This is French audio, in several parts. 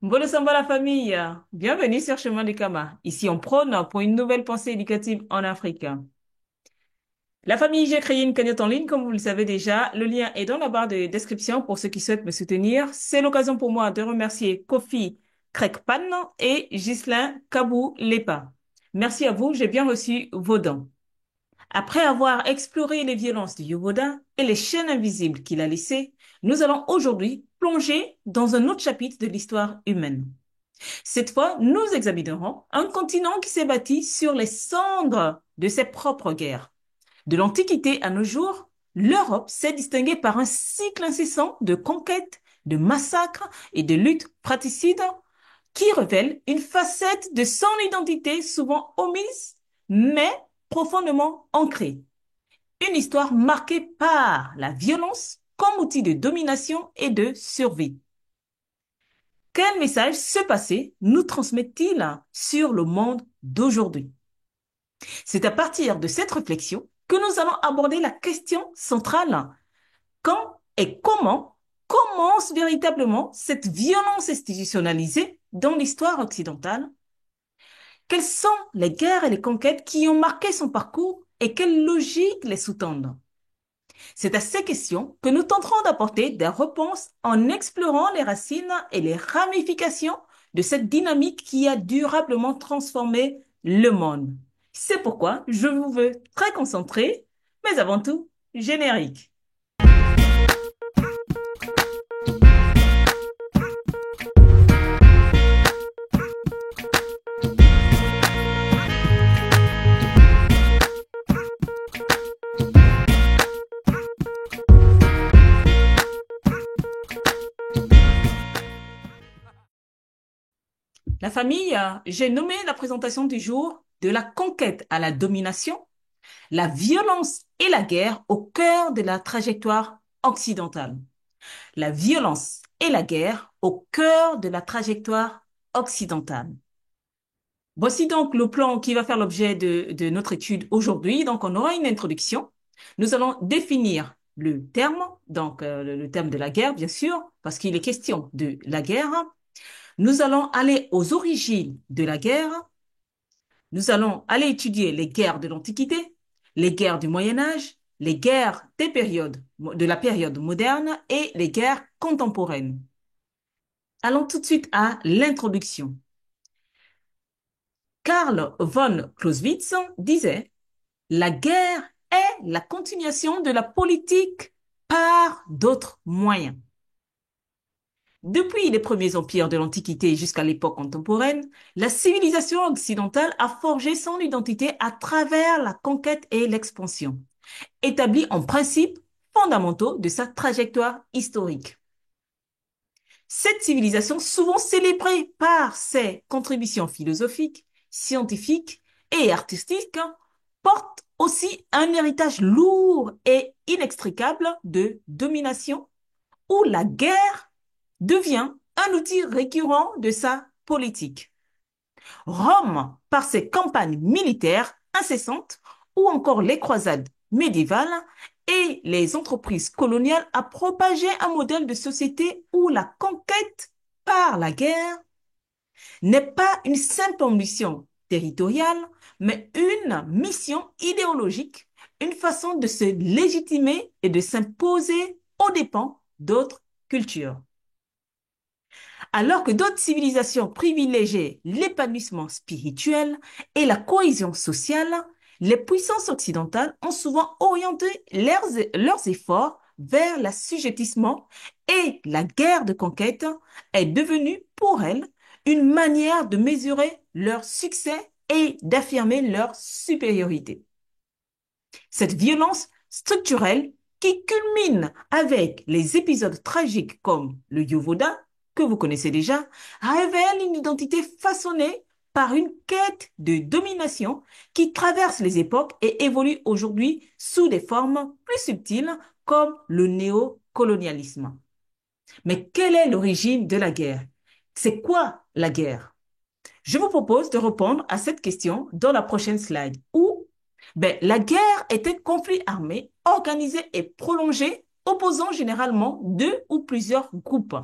Bonne samba la famille. Bienvenue sur Chemin du Kama. Ici, on prône pour une nouvelle pensée éducative en Afrique. La famille, j'ai créé une cagnotte en ligne, comme vous le savez déjà. Le lien est dans la barre de description pour ceux qui souhaitent me soutenir. C'est l'occasion pour moi de remercier Kofi Krekpan et Ghislain Kabou Lepa. Merci à vous, j'ai bien reçu vos dons. Après avoir exploré les violences du Yovoda et les chaînes invisibles qu'il a laissées, nous allons aujourd'hui plonger dans un autre chapitre de l'histoire humaine. Cette fois, nous examinerons un continent qui s'est bâti sur les cendres de ses propres guerres. De l'Antiquité à nos jours, l'Europe s'est distinguée par un cycle incessant de conquêtes, de massacres et de luttes praticides qui révèlent une facette de son identité souvent omise, mais profondément ancrée. Une histoire marquée par la violence comme outil de domination et de survie. Quel message ce passé nous transmet-il sur le monde d'aujourd'hui? C'est à partir de cette réflexion que nous allons aborder la question centrale. Quand et comment commence véritablement cette violence institutionnalisée dans l'histoire occidentale? Quelles sont les guerres et les conquêtes qui ont marqué son parcours et quelles logiques les sous-tendent? C'est à ces questions que nous tenterons d'apporter des réponses en explorant les racines et les ramifications de cette dynamique qui a durablement transformé le monde. C'est pourquoi je vous veux très concentré, mais avant tout, générique. La famille, j'ai nommé la présentation du jour de la conquête à la domination, la violence et la guerre au cœur de la trajectoire occidentale. La violence et la guerre au cœur de la trajectoire occidentale. Voici donc le plan qui va faire l'objet de notre étude aujourd'hui. Donc, on aura une introduction. Nous allons définir le terme, donc le terme de la guerre, bien sûr, parce qu'il est question de la guerre. Nous allons aller aux origines de la guerre. Nous allons aller étudier les guerres de l'Antiquité, les guerres du Moyen Âge, les guerres de la période moderne et les guerres contemporaines. Allons tout de suite à l'introduction. Karl von Clausewitz disait: la guerre est la continuation de la politique par d'autres moyens. Depuis les premiers empires de l'Antiquité jusqu'à l'époque contemporaine, la civilisation occidentale a forgé son identité à travers la conquête et l'expansion, établie en principes fondamentaux de sa trajectoire historique. Cette civilisation, souvent célébrée par ses contributions philosophiques, scientifiques et artistiques, porte aussi un héritage lourd et inextricable de domination, où la guerre devient un outil récurrent de sa politique. Rome, par ses campagnes militaires incessantes, ou encore les croisades médiévales et les entreprises coloniales, a propagé un modèle de société où la conquête par la guerre n'est pas une simple ambition territoriale, mais une mission idéologique, une façon de se légitimer et de s'imposer aux dépens d'autres cultures. Alors que d'autres civilisations privilégiaient l'épanouissement spirituel et la cohésion sociale, les puissances occidentales ont souvent orienté leurs efforts vers l'assujettissement et la guerre de conquête est devenue pour elles une manière de mesurer leur succès et d'affirmer leur supériorité. Cette violence structurelle qui culmine avec les épisodes tragiques comme le Yovoda, que vous connaissez déjà, révèle une identité façonnée par une quête de domination qui traverse les époques et évolue aujourd'hui sous des formes plus subtiles comme le néocolonialisme. Mais quelle est l'origine de la guerre? C'est quoi la guerre? Je vous propose de répondre à cette question dans la prochaine slide où la guerre est un conflit armé organisé et prolongé opposant généralement deux ou plusieurs groupes,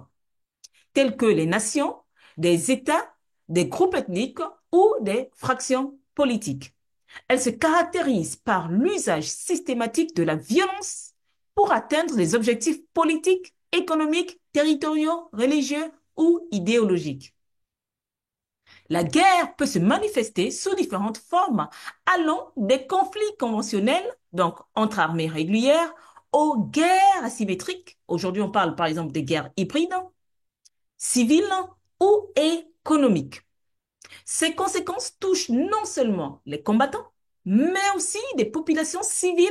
tels que les nations, des États, des groupes ethniques ou des fractions politiques. Elle se caractérise par l'usage systématique de la violence pour atteindre des objectifs politiques, économiques, territoriaux, religieux ou idéologiques. La guerre peut se manifester sous différentes formes, allant des conflits conventionnels, donc entre armées régulières, aux guerres asymétriques. Aujourd'hui, on parle par exemple des guerres hybrides, civiles ou économiques. Ces conséquences touchent non seulement les combattants, mais aussi des populations civiles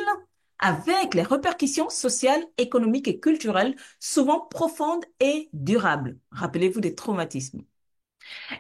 avec les répercussions sociales, économiques et culturelles souvent profondes et durables. Rappelez-vous des traumatismes.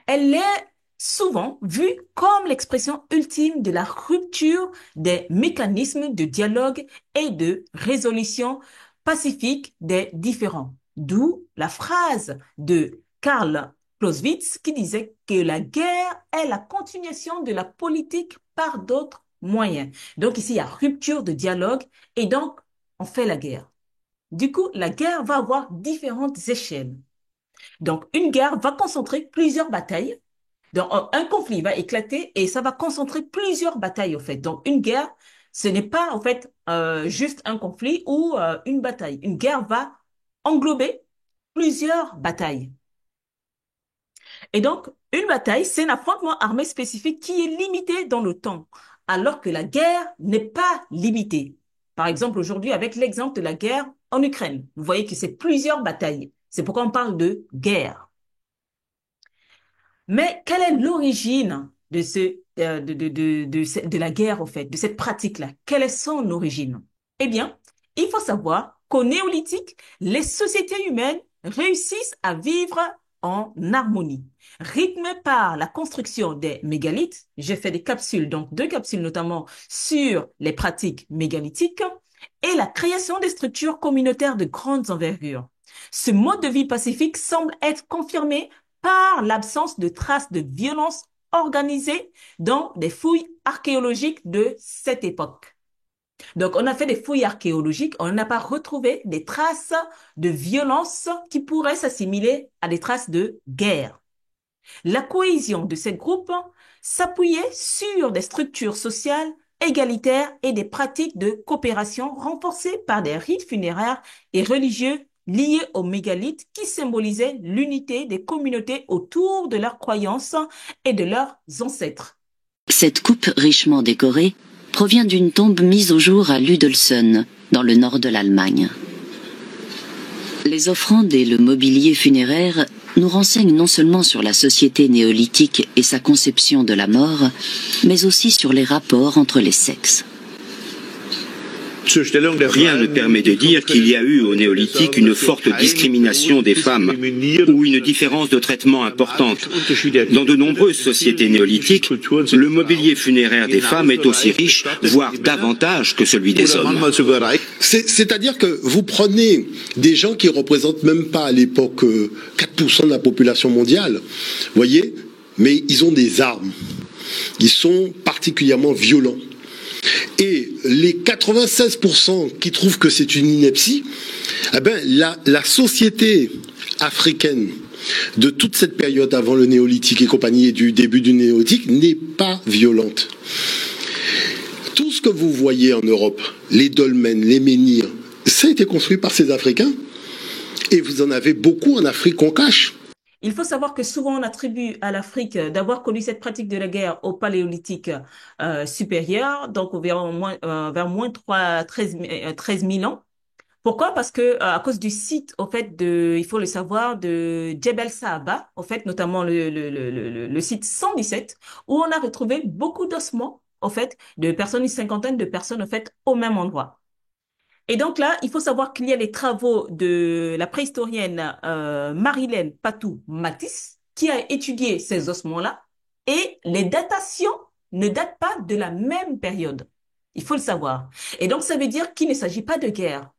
Elle est souvent vue comme l'expression ultime de la rupture des mécanismes de dialogue et de résolution pacifique des différends. D'où la phrase de Karl Clausewitz qui disait que la guerre est la continuation de la politique par d'autres moyens. Donc ici, il y a rupture de dialogue et donc on fait la guerre. Du coup, la guerre va avoir différentes échelles. Donc, une guerre va concentrer plusieurs batailles. Donc, un conflit va éclater et ça va concentrer plusieurs batailles, en fait. Donc, une guerre, ce n'est pas, en fait, juste un conflit ou une bataille. Une guerre va englober plusieurs batailles. Et donc, une bataille, c'est un affrontement armé spécifique qui est limité dans le temps, alors que la guerre n'est pas limitée. Par exemple, aujourd'hui, avec l'exemple de la guerre en Ukraine, vous voyez que c'est plusieurs batailles. C'est pourquoi on parle de guerre. Mais quelle est l'origine de la guerre, au fait, de cette pratique-là? Quelle est son origine? Eh bien, il faut savoir qu'au néolithique, les sociétés humaines réussissent à vivre en harmonie, rythmées par la construction des mégalithes. J'ai fait des capsules, donc deux capsules notamment sur les pratiques mégalithiques et la création des structures communautaires de grande envergure. Ce mode de vie pacifique semble être confirmé par l'absence de traces de violence organisée dans des fouilles archéologiques de cette époque. Donc, on a fait des fouilles archéologiques, on n'a pas retrouvé des traces de violence qui pourraient s'assimiler à des traces de guerre. La cohésion de ces groupes s'appuyait sur des structures sociales égalitaires et des pratiques de coopération renforcées par des rites funéraires et religieux liés aux mégalithes qui symbolisaient l'unité des communautés autour de leurs croyances et de leurs ancêtres. Cette coupe richement décorée provient d'une tombe mise au jour à Ludelsen, dans le nord de l'Allemagne. Les offrandes et le mobilier funéraire nous renseignent non seulement sur la société néolithique et sa conception de la mort, mais aussi sur les rapports entre les sexes. Rien ne permet de dire qu'il y a eu au néolithique une forte discrimination des femmes ou une différence de traitement importante. Dans de nombreuses sociétés néolithiques, le mobilier funéraire des femmes est aussi riche, voire davantage que celui des hommes. C'est-à-dire que vous prenez des gens qui représentent même pas à l'époque 4% de la population mondiale, voyez, mais ils ont des armes. Ils sont particulièrement violents. Et les 96% qui trouvent que c'est une ineptie, eh ben, la société africaine de toute cette période avant le néolithique et compagnie et du début du néolithique n'est pas violente. Tout ce que vous voyez en Europe, les dolmens, les menhirs, ça a été construit par ces Africains. Et vous en avez beaucoup en Afrique qu'on cache. Il faut savoir que souvent on attribue à l'Afrique d'avoir connu cette pratique de la guerre au paléolithique supérieur, donc vers moins 13 000 ans. Pourquoi? Parce que à cause du site, au fait, il faut le savoir, de Djebel Sahaba, au fait, notamment le site 117, où on a retrouvé beaucoup d'ossements, au fait, de personnes, une cinquantaine de personnes, au fait, au même endroit. Et donc là, il faut savoir qu'il y a les travaux de la préhistorienne Marilène Patou-Matisse qui a étudié ces ossements-là et les datations ne datent pas de la même période. Il faut le savoir. Et donc, ça veut dire qu'il ne s'agit pas de guerre.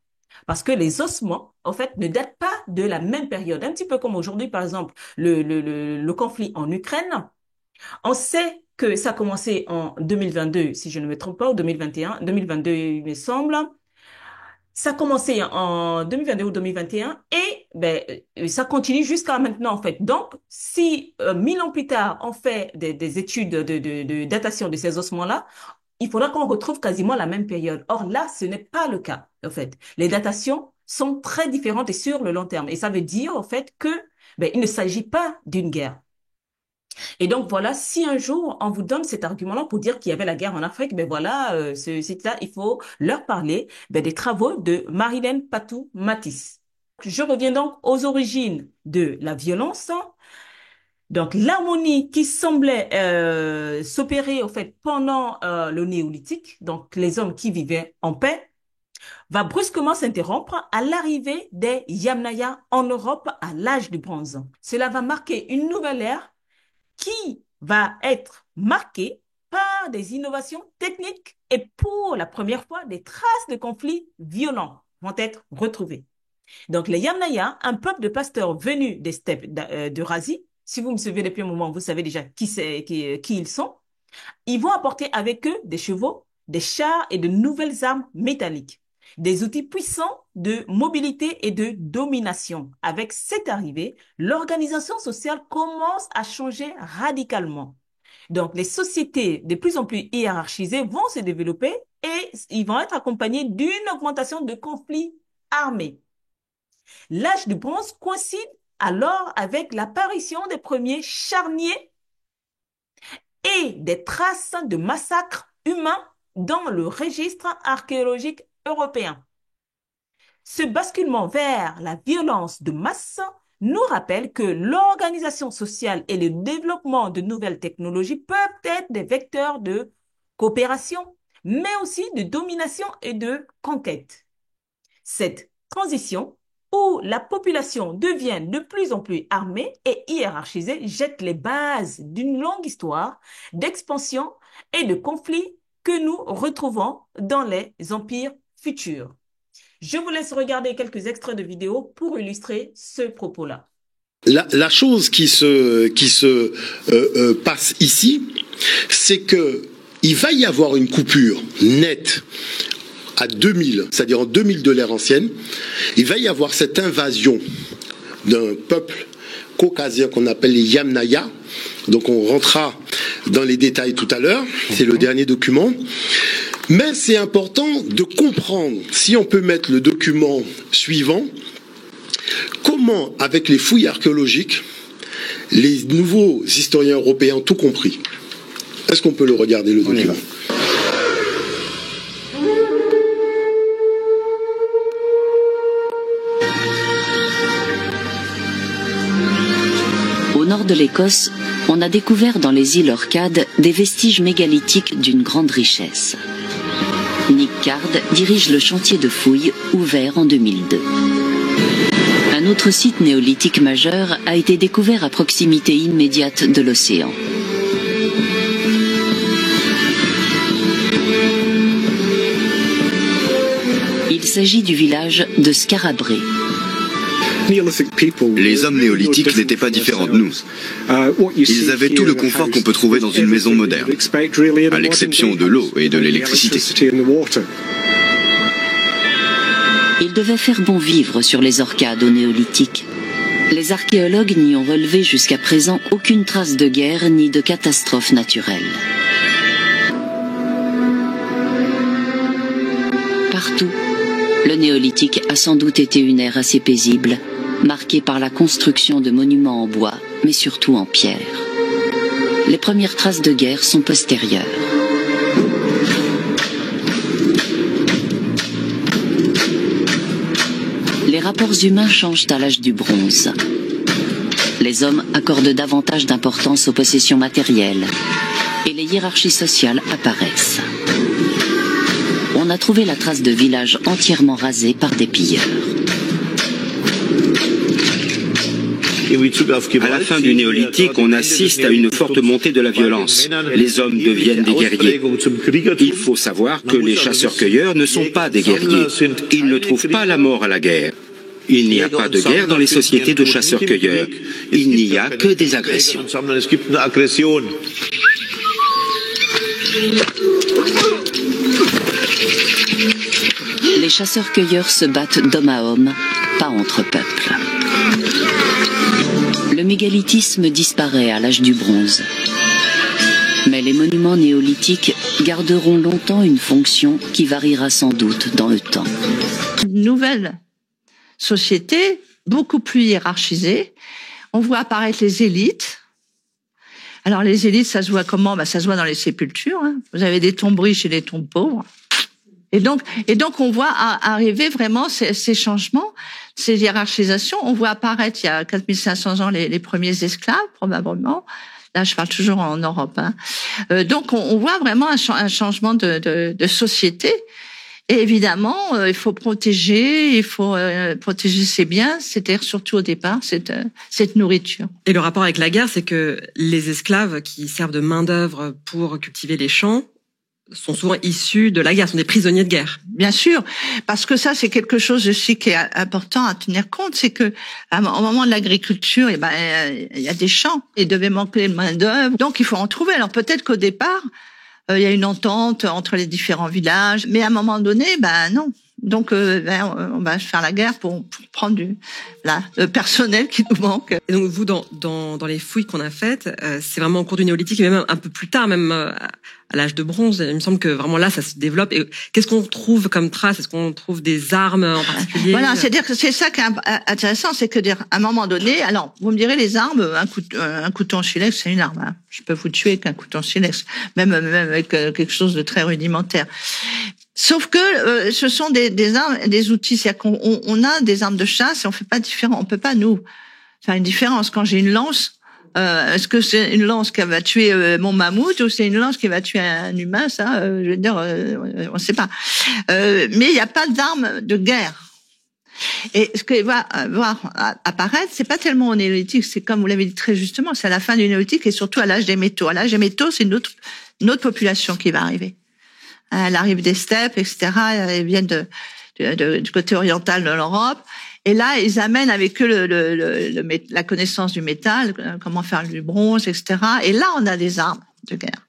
Parce que les ossements, en fait, ne datent pas de la même période. Un petit peu comme aujourd'hui, par exemple, le conflit en Ukraine. On sait que ça a commencé en 2022, si je ne me trompe pas, ou 2021, 2022, il me semble. Ça a commencé en 2022 ou 2021 et ben, ça continue jusqu'à maintenant en fait. Donc, si 1000 ans plus tard, on fait des études de datation de ces ossements-là, il faudra qu'on retrouve quasiment la même période. Or là, ce n'est pas le cas en fait. Les datations sont très différentes et sur le long terme. Et ça veut dire en fait que ben, il ne s'agit pas d'une guerre. Et donc voilà, si un jour on vous donne cet argument-là pour dire qu'il y avait la guerre en Afrique, ben voilà, ce site-là, il faut leur parler ben, des travaux de Marilène Patou-Matisse. Je reviens donc aux origines de la violence. Donc l'harmonie qui semblait s'opérer au fait pendant le néolithique, donc les hommes qui vivaient en paix, va brusquement s'interrompre à l'arrivée des Yamnaya en Europe à l'âge du bronze. Cela va marquer une nouvelle ère qui va être marqué par des innovations techniques et pour la première fois, des traces de conflits violents vont être retrouvées. Donc, les Yamnaya, un peuple de pasteurs venus des steppes d'Eurasie, si vous me suivez depuis un moment, vous savez déjà qui ils sont, ils vont apporter avec eux des chevaux, des chars et de nouvelles armes métalliques. Des outils puissants de mobilité et de domination. Avec cette arrivée, l'organisation sociale commence à changer radicalement. Donc, les sociétés de plus en plus hiérarchisées vont se développer et ils vont être accompagnés d'une augmentation de conflits armés. L'âge du bronze coïncide alors avec l'apparition des premiers charniers et des traces de massacres humains dans le registre archéologique européen. Ce basculement vers la violence de masse nous rappelle que l'organisation sociale et le développement de nouvelles technologies peuvent être des vecteurs de coopération, mais aussi de domination et de conquête. Cette transition où la population devient de plus en plus armée et hiérarchisée jette les bases d'une longue histoire d'expansion et de conflits que nous retrouvons dans les empires futurs. Je vous laisse regarder quelques extraits de vidéos pour illustrer ce propos-là. La chose qui se passe ici, c'est que il va y avoir une coupure nette à 2000, c'est-à-dire en 2000 de l'ère ancienne. Il va y avoir cette invasion d'un peuple caucasien qu'on appelle les Yamnaya. Donc on rentrera dans les détails tout à l'heure. C'est le dernier document. Mais c'est important de comprendre, si on peut mettre le document suivant, comment, avec les fouilles archéologiques, les nouveaux historiens européens ont tout compris. Est-ce qu'on peut le regarder, le document ? Au nord de l'Écosse, on a découvert dans les îles Orcades des vestiges mégalithiques d'une grande richesse. Nick Card dirige le chantier de fouilles ouvert en 2002. Un autre site néolithique majeur a été découvert à proximité immédiate de l'océan. Il s'agit du village de Skarabré. Les hommes néolithiques n'étaient pas différents de nous. Ils avaient tout le confort qu'on peut trouver dans une maison moderne, à l'exception de l'eau et de l'électricité. Il devait faire bon vivre sur les Orcades au néolithique. Les archéologues n'y ont relevé jusqu'à présent aucune trace de guerre ni de catastrophe naturelle. Partout, le néolithique a sans doute été une ère assez paisible, marquée par la construction de monuments en bois, mais surtout en pierre. Les premières traces de guerre sont postérieures. Les rapports humains changent à l'âge du bronze. Les hommes accordent davantage d'importance aux possessions matérielles et les hiérarchies sociales apparaissent. On a trouvé la trace de villages entièrement rasés par des pilleurs. À la fin du néolithique, on assiste à une forte montée de la violence. Les hommes deviennent des guerriers. Il faut savoir que les chasseurs-cueilleurs ne sont pas des guerriers. Ils ne trouvent pas la mort à la guerre. Il n'y a pas de guerre dans les sociétés de chasseurs-cueilleurs. Il n'y a que des agressions. Les chasseurs-cueilleurs se battent d'homme à homme, pas entre peuples. Le mégalithisme disparaît à l'âge du bronze. Mais les monuments néolithiques garderont longtemps une fonction qui variera sans doute dans le temps. Une nouvelle société, beaucoup plus hiérarchisée. On voit apparaître les élites. Alors les élites, ça se voit comment? Ça se voit dans les sépultures. Hein. Vous avez des tombes riches et des tombes pauvres. Et donc on voit arriver vraiment ces changements, ces hiérarchisations. On voit apparaître il y a 4500 ans les premiers esclaves, probablement. Là, je parle toujours en Europe. Hein. Donc on voit vraiment un changement de société. Et évidemment, il faut protéger ses biens, c'est-à-dire surtout au départ cette nourriture. Et le rapport avec la guerre, c'est que les esclaves qui servent de main-d'œuvre pour cultiver les champs sont souvent issus de la guerre, sont des prisonniers de guerre. Bien sûr, parce que ça c'est quelque chose aussi qui est important à tenir compte, c'est que au moment de l'agriculture, il y a des champs, il devait manquer de main-d'œuvre, donc il faut en trouver. Alors peut-être qu'au départ il y a une entente entre les différents villages, mais à un moment donné, non. Donc, on va faire la guerre pour prendre le personnel qui nous manque. Et donc, vous, dans les fouilles qu'on a faites, c'est vraiment au cours du néolithique, mais même un peu plus tard, même à l'âge de bronze, il me semble que vraiment là, ça se développe. Et qu'est-ce qu'on trouve comme trace? Est-ce qu'on trouve des armes en particulier? Voilà, c'est-à-dire que c'est ça qui est intéressant, c'est que à un moment donné, alors, vous me direz, les armes, un couteau en silex, c'est une arme. Hein. Je peux vous tuer avec un couteau en silex, même avec quelque chose de très rudimentaire. Sauf que ce sont des armes, des outils. C'est-à-dire qu'on a des armes de chasse et on fait pas différent. On peut pas nous faire une différence. Quand j'ai une lance, est-ce que c'est une lance qui va tuer mon mammouth ou c'est une lance qui va tuer un humain? Ça, je veux dire, on sait pas. Mais il n'y a pas d'armes de guerre. Et ce que va voir apparaître, c'est pas tellement au néolithique. C'est comme vous l'avez dit très justement, c'est à la fin du néolithique et surtout à l'âge des métaux. À l'âge des métaux, c'est une autre population qui va arriver. Elle arrive des steppes, etc. Elles viennent du côté oriental de l'Europe. Et là, ils amènent avec eux la connaissance du métal, comment faire du bronze, etc. Et là, on a des armes de guerre.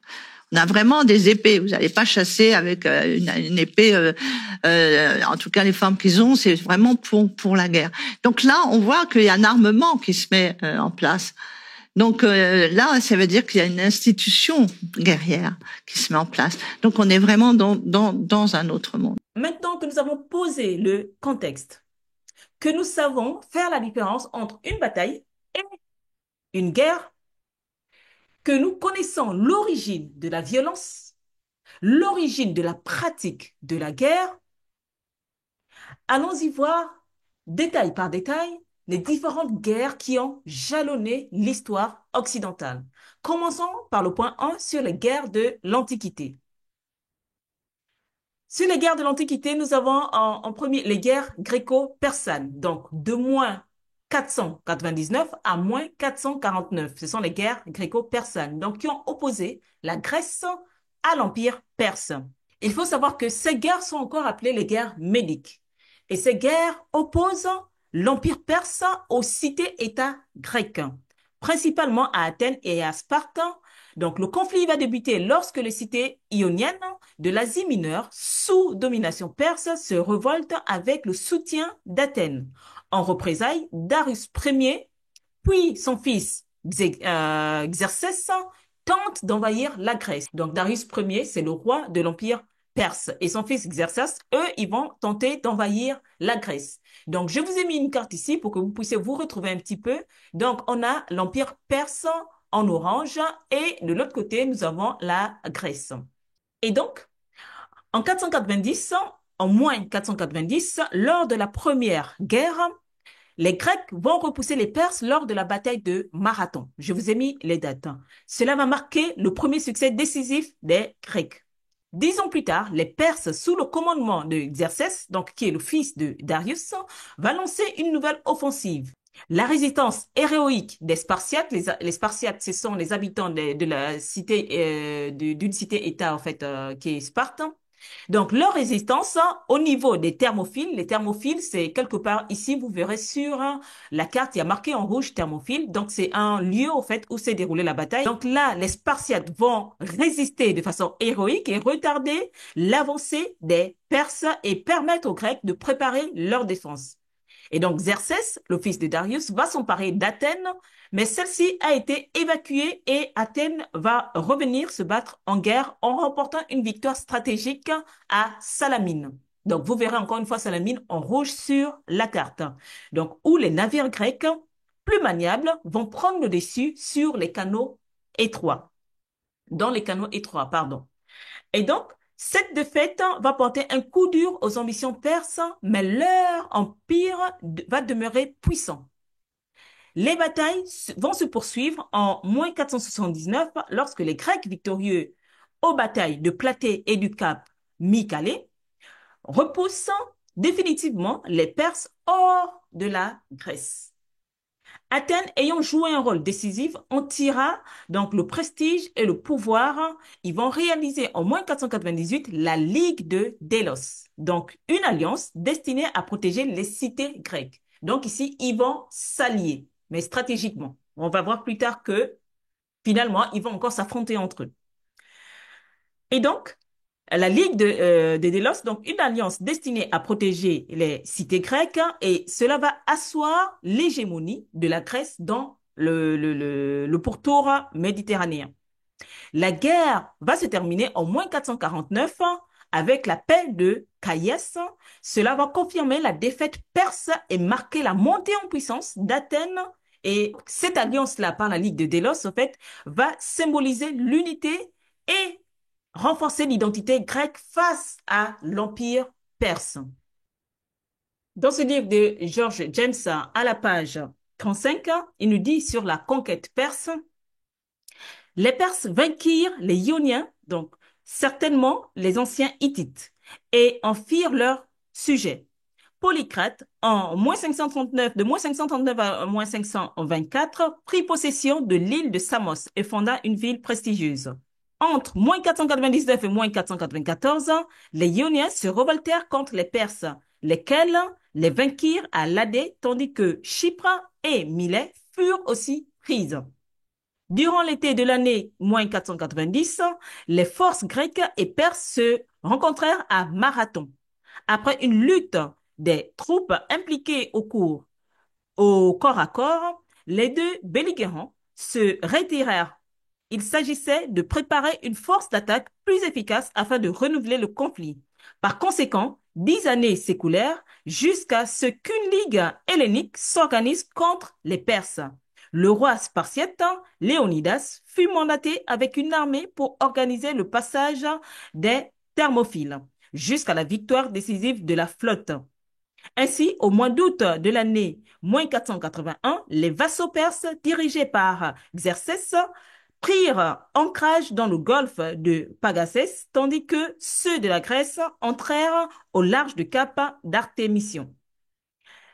On a vraiment des épées. Vous n'allez pas chasser avec une épée. En tout cas, les formes qu'ils ont, c'est vraiment pour la guerre. Donc là, on voit qu'il y a un armement qui se met en place. Donc là, ça veut dire qu'il y a une institution guerrière qui se met en place. Donc on est vraiment dans un autre monde. Maintenant que nous avons posé le contexte, que nous savons faire la différence entre une bataille et une guerre, que nous connaissons l'origine de la violence, l'origine de la pratique de la guerre, allons-y voir détail par détail les différentes guerres qui ont jalonné l'histoire occidentale. Commençons par le point 1 sur les guerres de l'Antiquité. Sur les guerres de l'Antiquité, nous avons en premier les guerres gréco-persanes, donc de moins 499 à moins 449. Ce sont les guerres gréco-persanes, donc qui ont opposé la Grèce à l'Empire perse. Il faut savoir que ces guerres sont encore appelées les guerres médiques. Et ces guerres opposent l'Empire perse aux cités-États grecques, principalement à Athènes et à Sparte. Donc, le conflit va débuter lorsque les cités ioniennes de l'Asie mineure, sous domination perse, se révoltent avec le soutien d'Athènes. En représailles, Darius Ier, puis son fils Xerxès, tentent d'envahir la Grèce. Donc, Darius Ier, c'est le roi de l'Empire perse. Et son fils Xerxès, eux, ils vont tenter d'envahir la Grèce. Donc, je vous ai mis une carte ici pour que vous puissiez vous retrouver un petit peu. Donc, on a l'Empire perse en orange et de l'autre côté, nous avons la Grèce. Et donc, en 490, en moins 490, lors de la première guerre, les Grecs vont repousser les Perses lors de la bataille de Marathon. Je vous ai mis les dates. Cela va marquer le premier succès décisif des Grecs. 10 ans plus tard, les Perses, sous le commandement de Xerxès, donc qui est le fils de Darius, va lancer une nouvelle offensive. La résistance héroïque des Spartiates, les Spartiates, ce sont les habitants de la cité, d'une cité-État en fait, qui est Sparte, Donc, leur résistance au niveau des thermophiles, les thermophiles, c'est quelque part ici, vous verrez sur la carte, il y a marqué en rouge thermophile. Donc, c'est un lieu, au fait, où s'est déroulée la bataille. Donc là, les Spartiates vont résister de façon héroïque et retarder l'avancée des Perses et permettre aux Grecs de préparer leur défense. Et donc, Xerxès, le fils de Darius, va s'emparer d'Athènes, mais celle-ci a été évacuée et Athènes va revenir se battre en guerre en remportant une victoire stratégique à Salamine. Donc, vous verrez encore une fois Salamine en rouge sur la carte. Donc, où les navires grecs, plus maniables, vont prendre le dessus sur les canaux étroits. Dans les canaux étroits, pardon. Et donc, cette défaite va porter un coup dur aux ambitions perses, mais leur empire va demeurer puissant. Les batailles vont se poursuivre en moins 479 lorsque les Grecs victorieux aux batailles de Platée et du Cap Mycalé repoussent définitivement les Perses hors de la Grèce. Athènes ayant joué un rôle décisif, on tira donc le prestige et le pouvoir. Ils vont réaliser en moins 498 la Ligue de Délos, donc une alliance destinée à protéger les cités grecques. Donc ici, ils vont s'allier, mais stratégiquement. On va voir plus tard que finalement, ils vont encore s'affronter entre eux. Et donc, la Ligue de Délos, donc une alliance destinée à protéger les cités grecques, et cela va asseoir l'hégémonie de la Grèce dans le pourtour méditerranéen. La guerre va se terminer en moins 449 avec la paix de Caïès. Cela va confirmer la défaite perse et marquer la montée en puissance d'Athènes. Et cette alliance-là, par la Ligue de Délos, en fait, va symboliser l'unité et renforcer l'identité grecque face à l'Empire perse. Dans ce livre de George James, à la page 35, il nous dit sur la conquête perse, les Perses vainquirent les Ioniens, donc certainement les anciens Hittites, et en firent leur sujet. Polycrate, en moins 539, de moins 539 à moins 524, prit possession de l'île de Samos et fonda une ville prestigieuse. Entre moins 499 et moins 494, les Ioniens se révoltèrent contre les Perses, lesquels les vainquirent à Ladé, tandis que Chypre et Milet furent aussi prises. Durant l'été de l'année moins 490, les forces grecques et perses se rencontrèrent à Marathon. Après une lutte des troupes impliquées au corps à corps, les deux belligérants se retirèrent. Il s'agissait de préparer une force d'attaque plus efficace afin de renouveler le conflit. Par conséquent, 10 années s'écoulèrent jusqu'à ce qu'une ligue hellénique s'organise contre les Perses. Le roi spartiate, Léonidas, fut mandaté avec une armée pour organiser le passage des Thermophiles jusqu'à la victoire décisive de la flotte. Ainsi, au mois d'août de l'année moins 481, les vassaux perses dirigés par Xerxès prirent ancrage dans le golfe de Pagasès, tandis que ceux de la Grèce entrèrent au large du cap d'Artémission.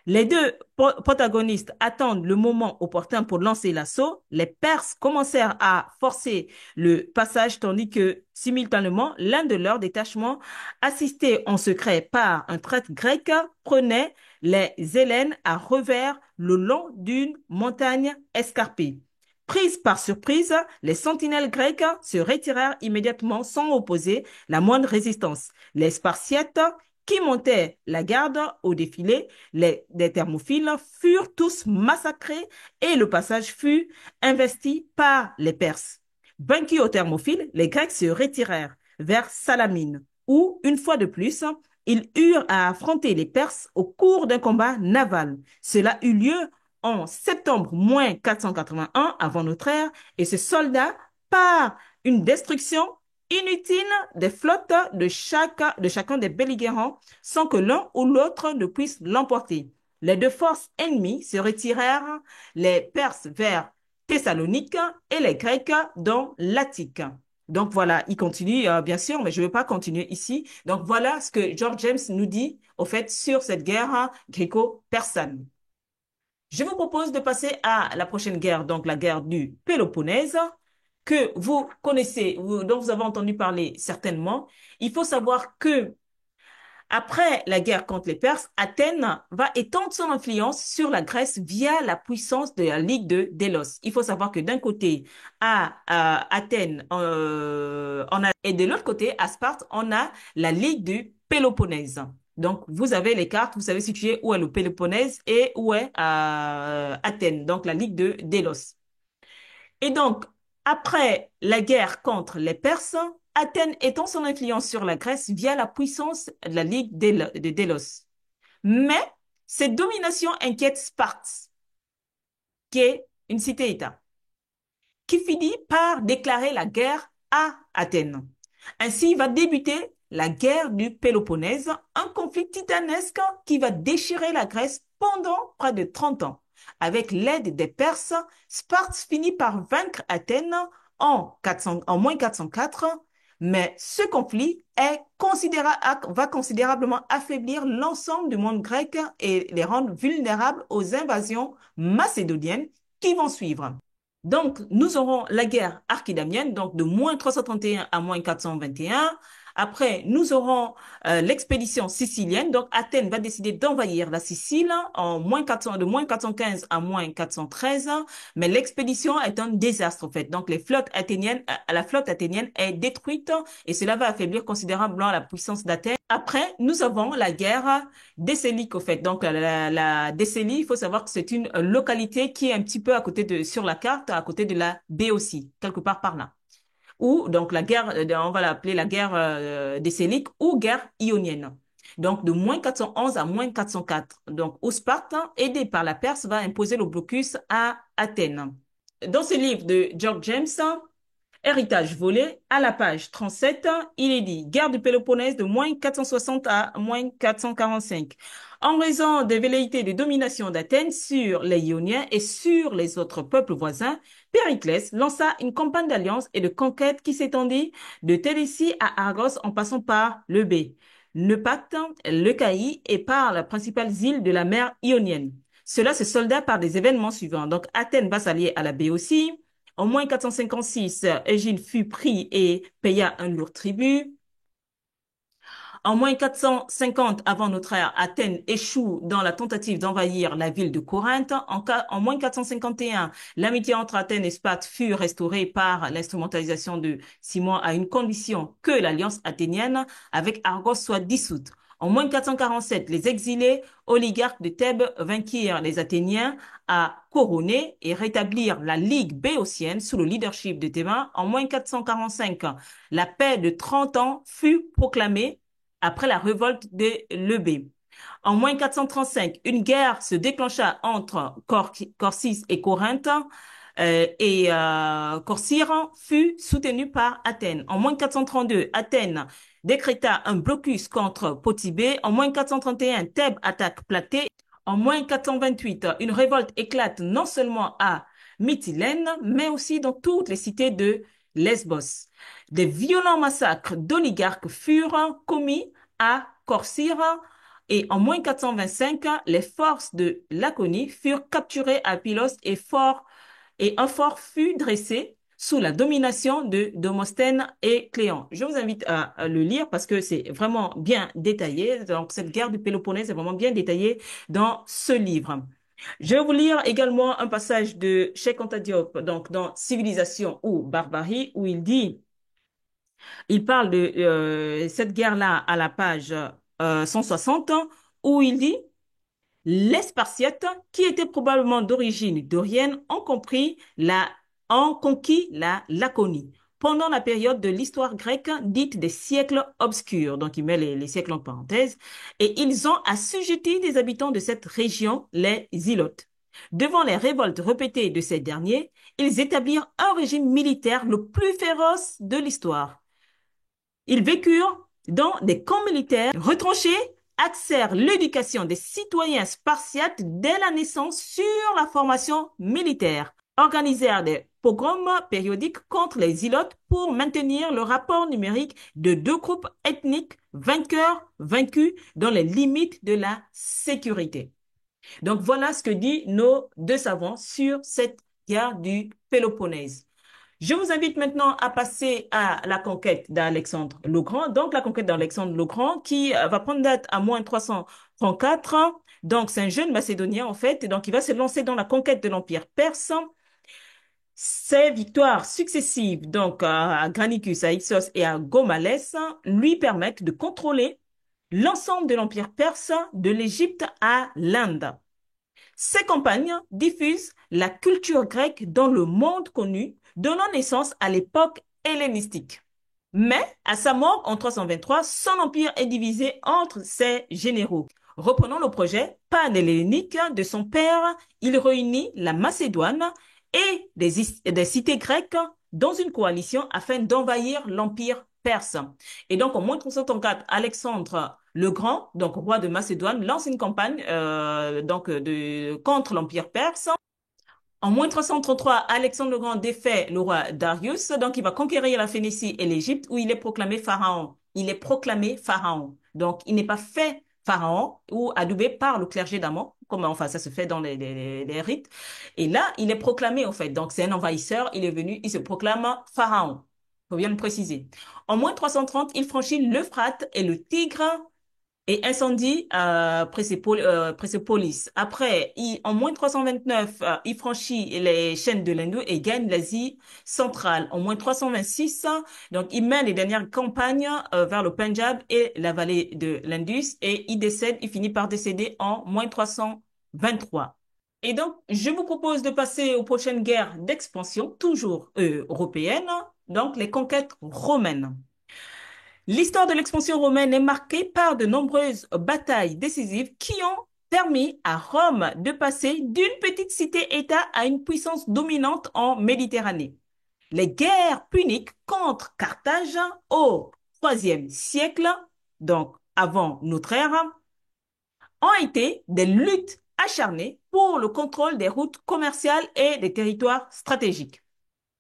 Les deux protagonistes attendent le moment opportun pour lancer l'assaut. Les Perses commencèrent à forcer le passage, tandis que, simultanément, l'un de leurs détachements, assisté en secret par un traître grec, prenait les Hellènes à revers le long d'une montagne escarpée. Prises par surprise, les sentinelles grecques se retirèrent immédiatement sans opposer la moindre résistance. Les Spartiates, qui montaient la garde au défilé, les Thermophiles furent tous massacrés et le passage fut investi par les Perses. Vaincus aux Thermophiles, les Grecs se retirèrent vers Salamine, où, une fois de plus, ils eurent à affronter les Perses au cours d'un combat naval. Cela eut lieu en septembre moins 481 avant notre ère et se solda par une destruction inutile des flottes de chacun des belligérants sans que l'un ou l'autre ne puisse l'emporter. Les deux forces ennemies se retirèrent, les Perses vers Thessalonique et les Grecs dans l'Attique. Donc voilà, il continue bien sûr, mais je ne vais pas continuer ici. Donc voilà ce que George James nous dit au fait sur cette guerre gréco-persane. Je vous propose de passer à la prochaine guerre, donc la guerre du Péloponnèse. que vous connaissez, dont vous avez entendu parler certainement, il faut savoir que après la guerre contre les Perses, Athènes va étendre son influence sur la Grèce via la puissance de la Ligue de Délos. Il faut savoir que d'un côté, à Athènes, et de l'autre côté, à Sparte, on a la Ligue du Péloponnèse. Donc, vous avez les cartes, vous savez situer où est le Péloponnèse et où est Athènes, donc la Ligue de Délos. Et donc, après la guerre contre les Perses, Athènes étend son influence sur la Grèce via la puissance de la Ligue de Délos. Mais cette domination inquiète Sparte, qui est une cité-État, qui finit par déclarer la guerre à Athènes. Ainsi va débuter la guerre du Péloponnèse, un conflit titanesque qui va déchirer la Grèce pendant près de 30 ans. Avec l'aide des Perses, Sparte finit par vaincre Athènes en moins 404, mais ce conflit va considérablement affaiblir l'ensemble du monde grec et les rendre vulnérables aux invasions macédoniennes qui vont suivre. Donc, nous aurons la guerre archidamienne, donc de moins 331 à moins 421. Après, nous aurons l'expédition sicilienne. Donc, Athènes va décider d'envahir la Sicile de moins 415 à moins 413. Mais l'expédition est un désastre, en fait. Donc, la flotte athénienne est détruite et cela va affaiblir considérablement la puissance d'Athènes. Après, nous avons la guerre décélique, au fait. Donc, la Décélie, il faut savoir que c'est une localité qui est un petit peu sur la carte, à côté de la Béotie, quelque part par là. Ou, donc, la guerre, on va l'appeler la guerre décélique ou guerre ionienne. Donc, de moins 411 à moins 404. Donc, où Sparte, aidé par la Perse, va imposer le blocus à Athènes. Dans ce livre de George James, Héritage volé, à la page 37, il est dit guerre du Péloponnèse de moins 460 à moins 445. En raison des velléités de domination d'Athènes sur les Ioniens et sur les autres peuples voisins, Périclès lança une campagne d'alliance et de conquête qui s'étendit de Thélicie à Argos en passant par le B, Naupacte, Leucaïe et par les principales îles de la mer Ionienne. Cela se solda par des événements suivants. Donc, Athènes va s'allier à la Béotie. En moins 456, Égine fut pris et paya un lourd tribut. En moins 450 avant notre ère, Athènes échoue dans la tentative d'envahir la ville de Corinthe. En moins 451, l'amitié entre Athènes et Sparte fut restaurée par l'instrumentalisation de Simon à une condition que l'alliance athénienne avec Argos soit dissoute. En moins 447, les exilés oligarques de Thèbes vainquirent les Athéniens à couronner et rétablir la Ligue béotienne sous le leadership de Thébain. En moins 445, la paix de 30 ans fut proclamée après la révolte de Lebé. En moins 435, une guerre se déclencha entre Corcyre et Corinthe Corcyre fut soutenu par Athènes. En moins 432, Athènes décréta un blocus contre Potibée. En moins 431, Thèbes attaque Platée. En moins 428, une révolte éclate non seulement à Mytilène, mais aussi dans toutes les cités de Lesbos. Des violents massacres d'oligarques furent commis à Corcyre et en moins 425, les forces de Laconie furent capturées à Pylos et un fort fut dressé sous la domination de Démosthène et Cléon. Je vous invite à le lire parce que c'est vraiment bien détaillé. Donc, cette guerre du Péloponnèse est vraiment bien détaillée dans ce livre. Je vais vous lire également un passage de Cheikh Anta Diop, donc dans Civilisation ou Barbarie, où il parle de cette guerre-là à la page 160, où il dit les Spartiates, qui étaient probablement d'origine dorienne, ont conquis la Laconie pendant la période de l'histoire grecque dite des siècles obscurs. Donc, il met les siècles en parenthèse. Et ils ont assujetti des habitants de cette région, les Ilotes. Devant les révoltes répétées de ces derniers, ils établirent un régime militaire le plus féroce de l'histoire. Ils vécurent dans des camps militaires retranchés, axèrent l'éducation des citoyens spartiates dès la naissance sur la formation militaire, organisèrent des pogroms périodiques contre les Ilotes pour maintenir le rapport numérique de deux groupes ethniques vainqueurs-vaincus dans les limites de la sécurité. Donc voilà ce que disent nos deux savants sur cette guerre du Péloponnèse. Je vous invite maintenant à passer à la conquête d'Alexandre le Grand. Donc, la conquête d'Alexandre le Grand qui va prendre date à moins 334. Donc, c'est un jeune Macédonien, en fait. Et donc, il va se lancer dans la conquête de l'Empire perse. Ses victoires successives, donc à Granicus, à Ixos et à Gomalès, lui permettent de contrôler l'ensemble de l'Empire perse de l'Égypte à l'Inde. Ces campagnes diffusent la culture grecque dans le monde connu, donnant naissance à l'époque hellénistique. Mais, à sa mort en 323, son empire est divisé entre ses généraux. Reprenant le projet pan-hellénique de son père, il réunit la Macédoine et des cités grecques dans une coalition afin d'envahir l'empire perse. Et donc, en moins 334, Alexandre le Grand, donc roi de Macédoine, lance une campagne contre l'empire perse. En moins 333, Alexandre le Grand défait le roi Darius, donc il va conquérir la Phénicie et l'Égypte où il est proclamé pharaon. Il est proclamé pharaon. Donc, il n'est pas fait pharaon ou adoubé par le clergé d'Amon, comme enfin ça se fait dans les rites. Et là, il est proclamé en fait. Donc, c'est un envahisseur, il est venu, il se proclame pharaon. Faut bien le préciser. En moins 330, il franchit l'Euphrate et le Tigre et incendie Persépolis. Après, en moins 329, il franchit les chaînes de l'Indou et gagne l'Asie centrale. En moins 326, donc il mène les dernières campagnes vers le Pendjab et la vallée de l'Indus et il finit par décéder en moins 323. Et donc, je vous propose de passer aux prochaines guerres d'expansion, toujours européennes, donc les conquêtes romaines. L'histoire de l'expansion romaine est marquée par de nombreuses batailles décisives qui ont permis à Rome de passer d'une petite cité-État à une puissance dominante en Méditerranée. Les guerres puniques contre Carthage au IIIe siècle, donc avant notre ère, ont été des luttes acharnées pour le contrôle des routes commerciales et des territoires stratégiques.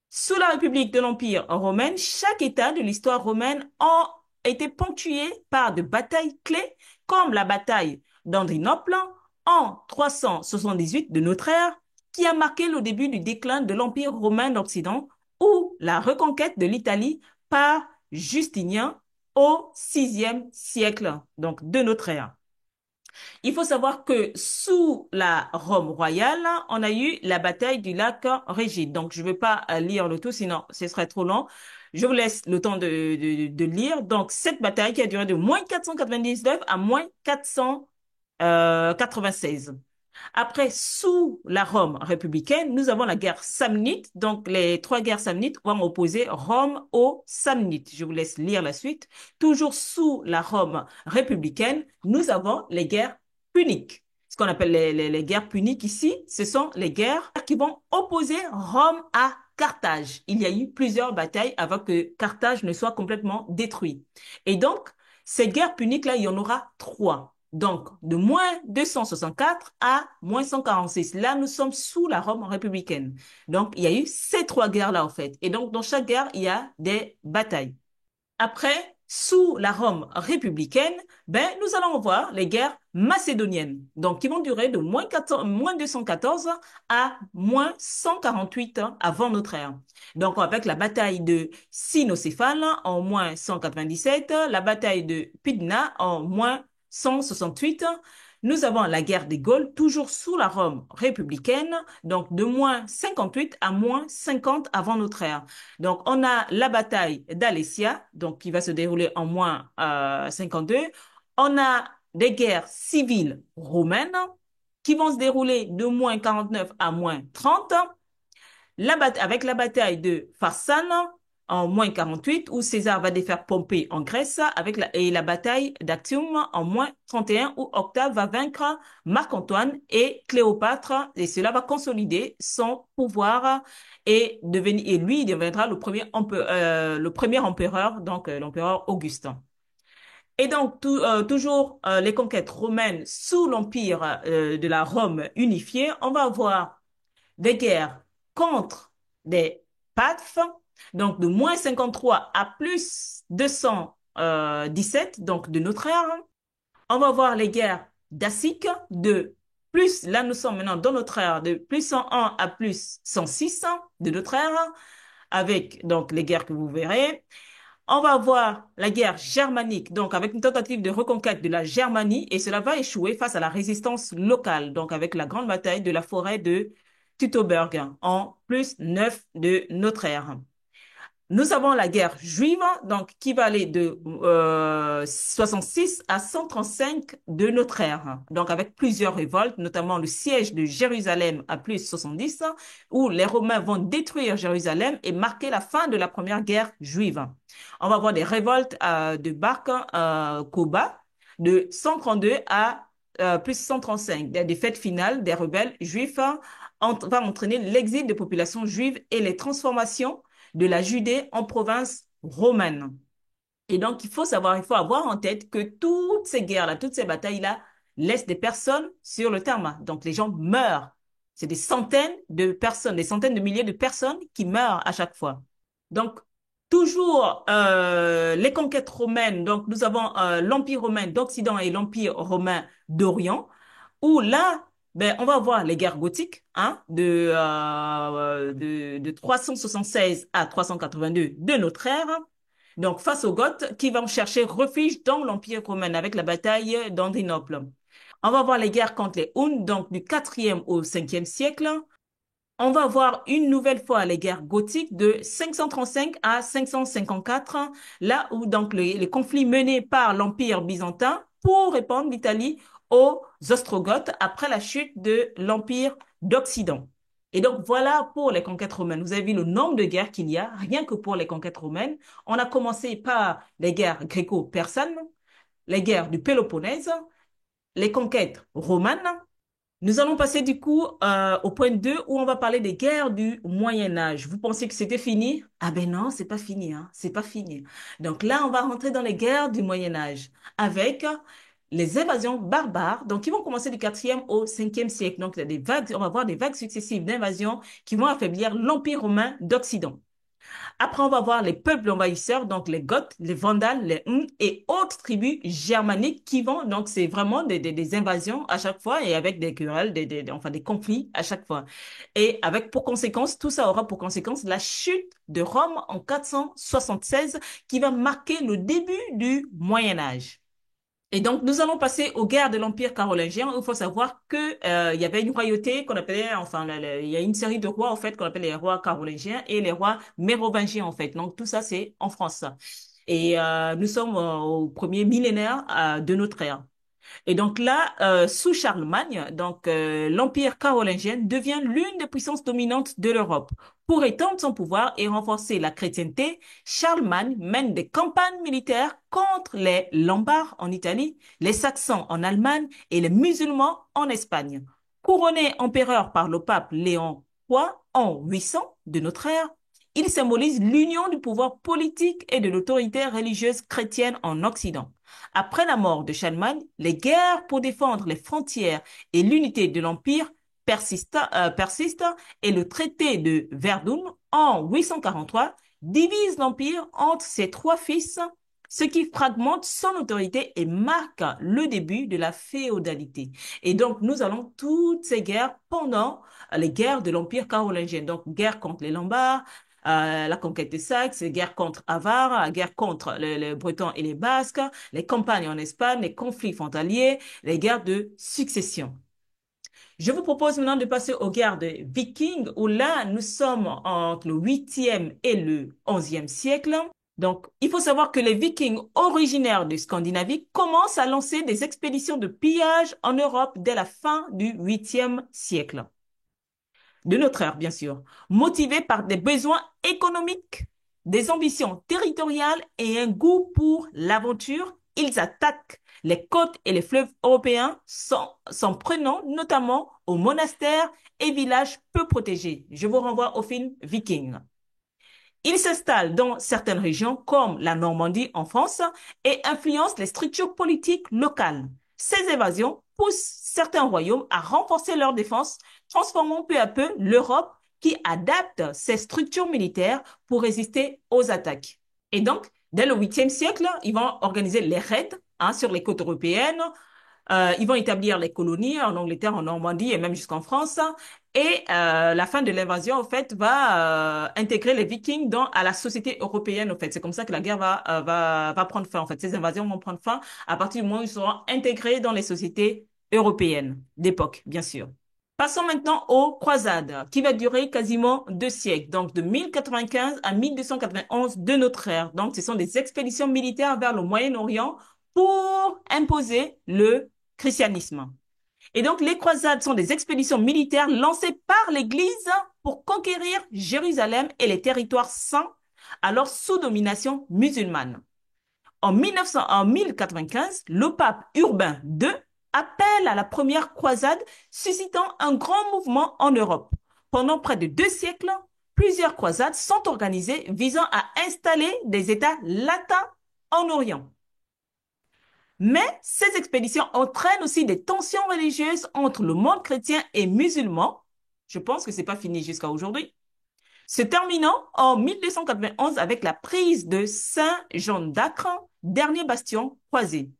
Sous la République de l'Empire romain, chaque État de l'histoire romaine a été ponctué par de batailles clés comme la bataille d'Andrinople en 378 de notre ère, qui a marqué le début du déclin de l'Empire romain d'Occident, ou la reconquête de l'Italie par Justinien au VIe siècle, donc de notre ère. Il faut savoir que sous la Rome royale, on a eu la bataille du lac Régide. Donc, je ne vais pas lire le tout, sinon ce serait trop long. Je vous laisse le temps de lire. Donc, cette bataille qui a duré de moins 499 à moins 496. Après, sous la Rome républicaine, nous avons la guerre samnite. Donc, les trois guerres samnites vont opposer Rome aux Samnites. Je vous laisse lire la suite. Toujours sous la Rome républicaine, nous avons les guerres puniques. Ce qu'on appelle les guerres puniques ici, ce sont les guerres qui vont opposer Rome à Carthage. Il y a eu plusieurs batailles avant que Carthage ne soit complètement détruit. Et donc, ces guerres puniques-là, il y en aura trois. Donc, de moins 264 à moins 146. Là, nous sommes sous la Rome républicaine. Donc, il y a eu ces trois guerres-là, en fait. Et donc, dans chaque guerre, il y a des batailles. Après, sous la Rome républicaine, nous allons voir les guerres macédoniennes. Donc, qui vont durer de moins 214 à moins 148 avant notre ère. Donc, avec la bataille de Cynocéphale en moins 197, la bataille de Pydna en moins 168, nous avons la guerre des Gaules, toujours sous la Rome républicaine, donc de moins 58 à moins 50 avant notre ère. Donc, on a la bataille d'Alésia, donc qui va se dérouler en moins 52. On a des guerres civiles romaines qui vont se dérouler de moins 49 à moins 30. Avec la bataille de Pharsane, en moins 48, où César va défaire Pompée en Grèce, et la bataille d'Actium en moins 31, où Octave va vaincre Marc-Antoine et Cléopâtre, et cela va consolider son pouvoir et lui il deviendra le premier empereur, donc l'empereur Augustin. Et donc, toujours les conquêtes romaines sous l'empire de la Rome unifiée, on va avoir des guerres contre des Pathes, donc de moins 53 à plus 217, donc de notre ère. On va voir les guerres daciques là nous sommes maintenant dans notre ère, de plus 101 à plus 106 de notre ère. avec donc les guerres que vous verrez. On va avoir la guerre germanique, donc avec une tentative de reconquête de la Germanie, et cela va échouer face à la résistance locale, donc avec la grande bataille de la forêt de Teutoburg en +9 de notre ère. Nous avons la guerre juive, donc qui va aller de 66 à 135 de notre ère, donc avec plusieurs révoltes, notamment le siège de Jérusalem à +70, où les Romains vont détruire Jérusalem et marquer la fin de la première guerre juive. On va avoir des révoltes de Bar Kokhba de 132 à +135. Des défaites finales des rebelles juifs va entraîner l'exil des populations juives et les transformations de la Judée en province romaine. Et donc, il faut avoir en tête que toutes ces guerres-là, toutes ces batailles-là laissent des personnes sur le tarmac. Donc, les gens meurent. C'est des centaines de personnes, des centaines de milliers de personnes qui meurent à chaque fois. Donc, toujours les conquêtes romaines. Donc, nous avons l'Empire romain d'Occident et l'Empire romain d'Orient, où là, ben, on va voir les guerres gothiques, hein, de 376 à 382 de notre ère. Donc, face aux Goths qui vont chercher refuge dans l'Empire romain avec la bataille d'Andrinople. On va voir les guerres contre les Huns, donc du 4e au 5e siècle. On va voir une nouvelle fois les guerres gothiques de 535 à 554, là où donc les conflits menés par l'Empire byzantin pour répandre l'Italie aux Ostrogoths après la chute de l'Empire d'Occident. Et donc voilà pour les conquêtes romaines. Vous avez vu le nombre de guerres qu'il y a, rien que pour les conquêtes romaines. On a commencé par les guerres gréco-persanes, les guerres du Péloponnèse, les conquêtes romanes. Nous allons passer du coup au point 2 où on va parler des guerres du Moyen Âge. Vous pensez que c'était fini? Ah ben non, c'est pas fini, hein, c'est pas fini. Donc là, on va rentrer dans les guerres du Moyen Âge avec les invasions barbares, donc qui vont commencer du 4e au 5e siècle. Donc il y a des vagues, on va voir des vagues successives d'invasions qui vont affaiblir l'Empire romain d'Occident. Après, on va voir les peuples envahisseurs, donc les Goths, les Vandales, les Huns et autres tribus germaniques qui vont, donc c'est vraiment des invasions à chaque fois et avec des querelles, enfin des conflits à chaque fois. Et avec pour conséquence, tout ça aura pour conséquence la chute de Rome en 476 qui va marquer le début du Moyen Âge. Et donc, nous allons passer aux guerres de l'Empire carolingien. Il faut savoir que il y avait une royauté qu'on appelait, enfin, il y a une série de rois en fait qu'on appelle les rois carolingiens et les rois mérovingiens en fait. Donc tout ça c'est en France. Et nous sommes au premier millénaire de notre ère. Et donc là, sous Charlemagne, donc l'Empire carolingien devient l'une des puissances dominantes de l'Europe. Pour étendre son pouvoir et renforcer la chrétienté, Charlemagne mène des campagnes militaires contre les Lombards en Italie, les Saxons en Allemagne et les musulmans en Espagne. Couronné empereur par le pape Léon III en 800 de notre ère, il symbolise l'union du pouvoir politique et de l'autorité religieuse chrétienne en Occident. Après la mort de Charlemagne, les guerres pour défendre les frontières et l'unité de l'Empire persistent et le traité de Verdun en 843 divise l'Empire entre ses trois fils, ce qui fragmente son autorité et marque le début de la féodalité. Et donc, nous allons toutes ces guerres pendant les guerres de l'Empire carolingien. Donc, guerre contre les Lombards, la conquête des Saxes, les guerres contre Avars, la guerre contre les Bretons et les Basques, les campagnes en Espagne, les conflits frontaliers, les guerres de succession. Je vous propose maintenant de passer aux guerres des Vikings, où là, nous sommes entre le 8e et le 11e siècle. Donc, il faut savoir que les Vikings originaires de Scandinavie commencent à lancer des expéditions de pillage en Europe dès la fin du 8e siècle. De notre ère, bien sûr, motivés par des besoins économiques, des ambitions territoriales et un goût pour l'aventure, ils attaquent les côtes et les fleuves européens s'en prenant notamment aux monastères et villages peu protégés. Je vous renvoie au film Viking. Ils s'installent dans certaines régions comme la Normandie en France et influencent les structures politiques locales. Ces évasions poussent certains royaumes à renforcer leur défense, transformant peu à peu l'Europe qui adapte ses structures militaires pour résister aux attaques. Et donc, dès le 8e siècle, ils vont organiser les raids sur les côtes européennes, Ils vont établir les colonies en Angleterre, en Normandie et même jusqu'en France. Et la fin de l'invasion, en fait, va intégrer les Vikings à la société européenne. En fait, c'est comme ça que la guerre va prendre fin. En fait, ces invasions vont prendre fin à partir du moment où ils seront intégrés dans les sociétés européennes d'époque, bien sûr. Passons maintenant aux croisades, qui va durer quasiment 2 siècles, donc de 1095 à 1291 de notre ère. Donc, ce sont des expéditions militaires vers le Moyen-Orient pour imposer le christianisme. Et donc, les croisades sont des expéditions militaires lancées par l'Église pour conquérir Jérusalem et les territoires saints, alors sous domination musulmane. En 1095, le pape Urbain II appelle à la première croisade, suscitant un grand mouvement en Europe. Pendant près de 2 siècles, plusieurs croisades sont organisées visant à installer des États latins en Orient. Mais ces expéditions entraînent aussi des tensions religieuses entre le monde chrétien et musulman. Je pense que c'est pas fini jusqu'à aujourd'hui. Se terminant en 1291 avec la prise de Saint-Jean d'Acre, dernier bastion croisé.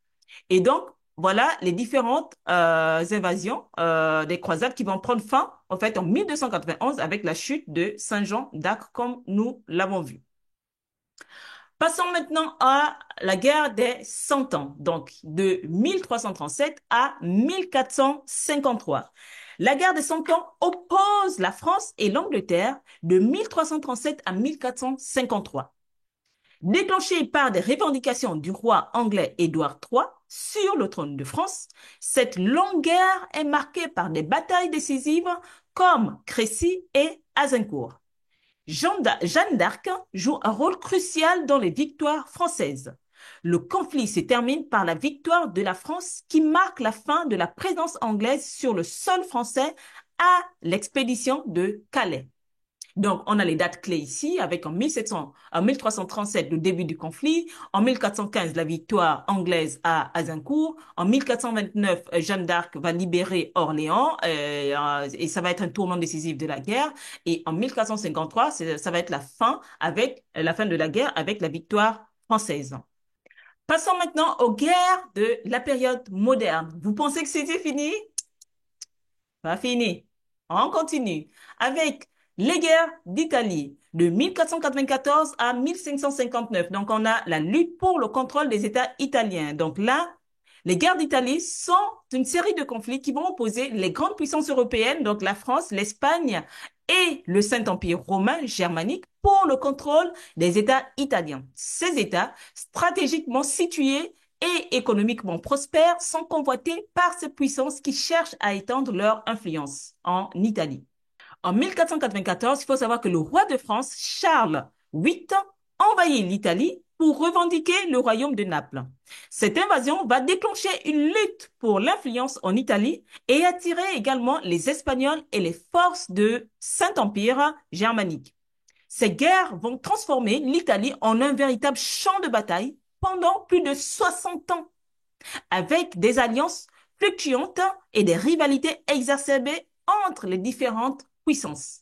Et donc, voilà les différentes invasions des croisades qui vont prendre fin, en fait, en 1291 avec la chute de Saint-Jean d'Acre, comme nous l'avons vu. Passons maintenant à la guerre des 100 ans, donc de 1337 à 1453. La guerre des 100 ans oppose la France et l'Angleterre de 1337 à 1453. Déclenchée par des revendications du roi anglais Édouard III sur le trône de France, cette longue guerre est marquée par des batailles décisives comme Crécy et Azincourt. Jeanne d'Arc joue un rôle crucial dans les victoires françaises. Le conflit se termine par la victoire de la France qui marque la fin de la présence anglaise sur le sol français à l'expédition de Calais. Donc, on a les dates clés ici, avec en 1337, le début du conflit. En 1415, la victoire anglaise à Azincourt. En 1429, Jeanne d'Arc va libérer Orléans, et ça va être un tournant décisif de la guerre. Et en 1453, ça va être la fin de la guerre avec la victoire française. Passons maintenant aux guerres de la période moderne. Vous pensez que c'était fini? Pas fini. On continue avec les guerres d'Italie de 1494 à 1559. Donc, on a la lutte pour le contrôle des États italiens. Donc là, les guerres d'Italie sont une série de conflits qui vont opposer les grandes puissances européennes, donc la France, l'Espagne et le Saint-Empire romain germanique pour le contrôle des États italiens. Ces États, stratégiquement situés et économiquement prospères, sont convoités par ces puissances qui cherchent à étendre leur influence en Italie. En 1494, il faut savoir que le roi de France, Charles VIII, envahit l'Italie pour revendiquer le royaume de Naples. Cette invasion va déclencher une lutte pour l'influence en Italie et attirer également les Espagnols et les forces de Saint-Empire germanique. Ces guerres vont transformer l'Italie en un véritable champ de bataille pendant plus de 60 ans, avec des alliances fluctuantes et des rivalités exacerbées entre les différentes puissance.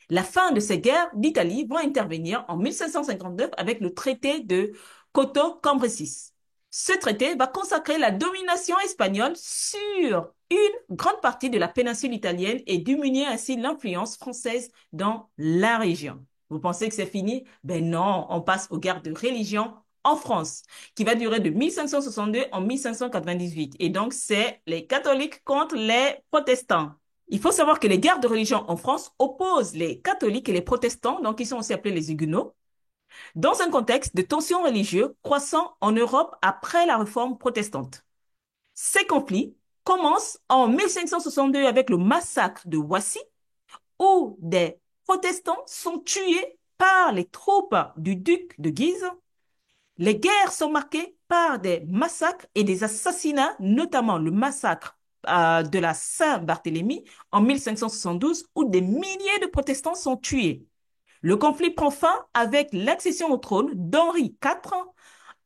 La fin de ces guerres d'Italie va intervenir en 1559 avec le traité de Coto-Cambrésis. Ce traité va consacrer la domination espagnole sur une grande partie de la péninsule italienne et diminuer ainsi l'influence française dans la région. Vous pensez que c'est fini? Ben non, on passe aux guerres de religion en France, qui va durer de 1562 en 1598. Et donc, c'est les catholiques contre les protestants. Il faut savoir que les guerres de religion en France opposent les catholiques et les protestants, donc ils sont aussi appelés les huguenots, dans un contexte de tensions religieuses croissant en Europe après la réforme protestante. Ces conflits commencent en 1562 avec le massacre de Wassy, où des protestants sont tués par les troupes du duc de Guise. Les guerres sont marquées par des massacres et des assassinats, notamment le massacre de la Saint-Barthélemy en 1572, où des milliers de protestants sont tués. Le conflit prend fin avec l'accession au trône d'Henri IV,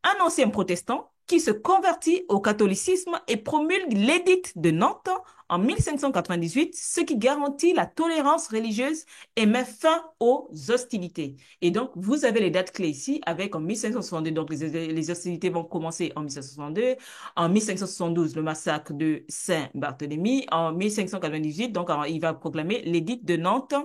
un ancien protestant, qui se convertit au catholicisme et promulgue l'édit de Nantes en 1598, ce qui garantit la tolérance religieuse et met fin aux hostilités. Et donc, vous avez les dates clés ici avec en 1562, donc les hostilités vont commencer en 1562, en 1572, le massacre de Saint-Barthélemy, en 1598, donc il va proclamer l'édit de Nantes.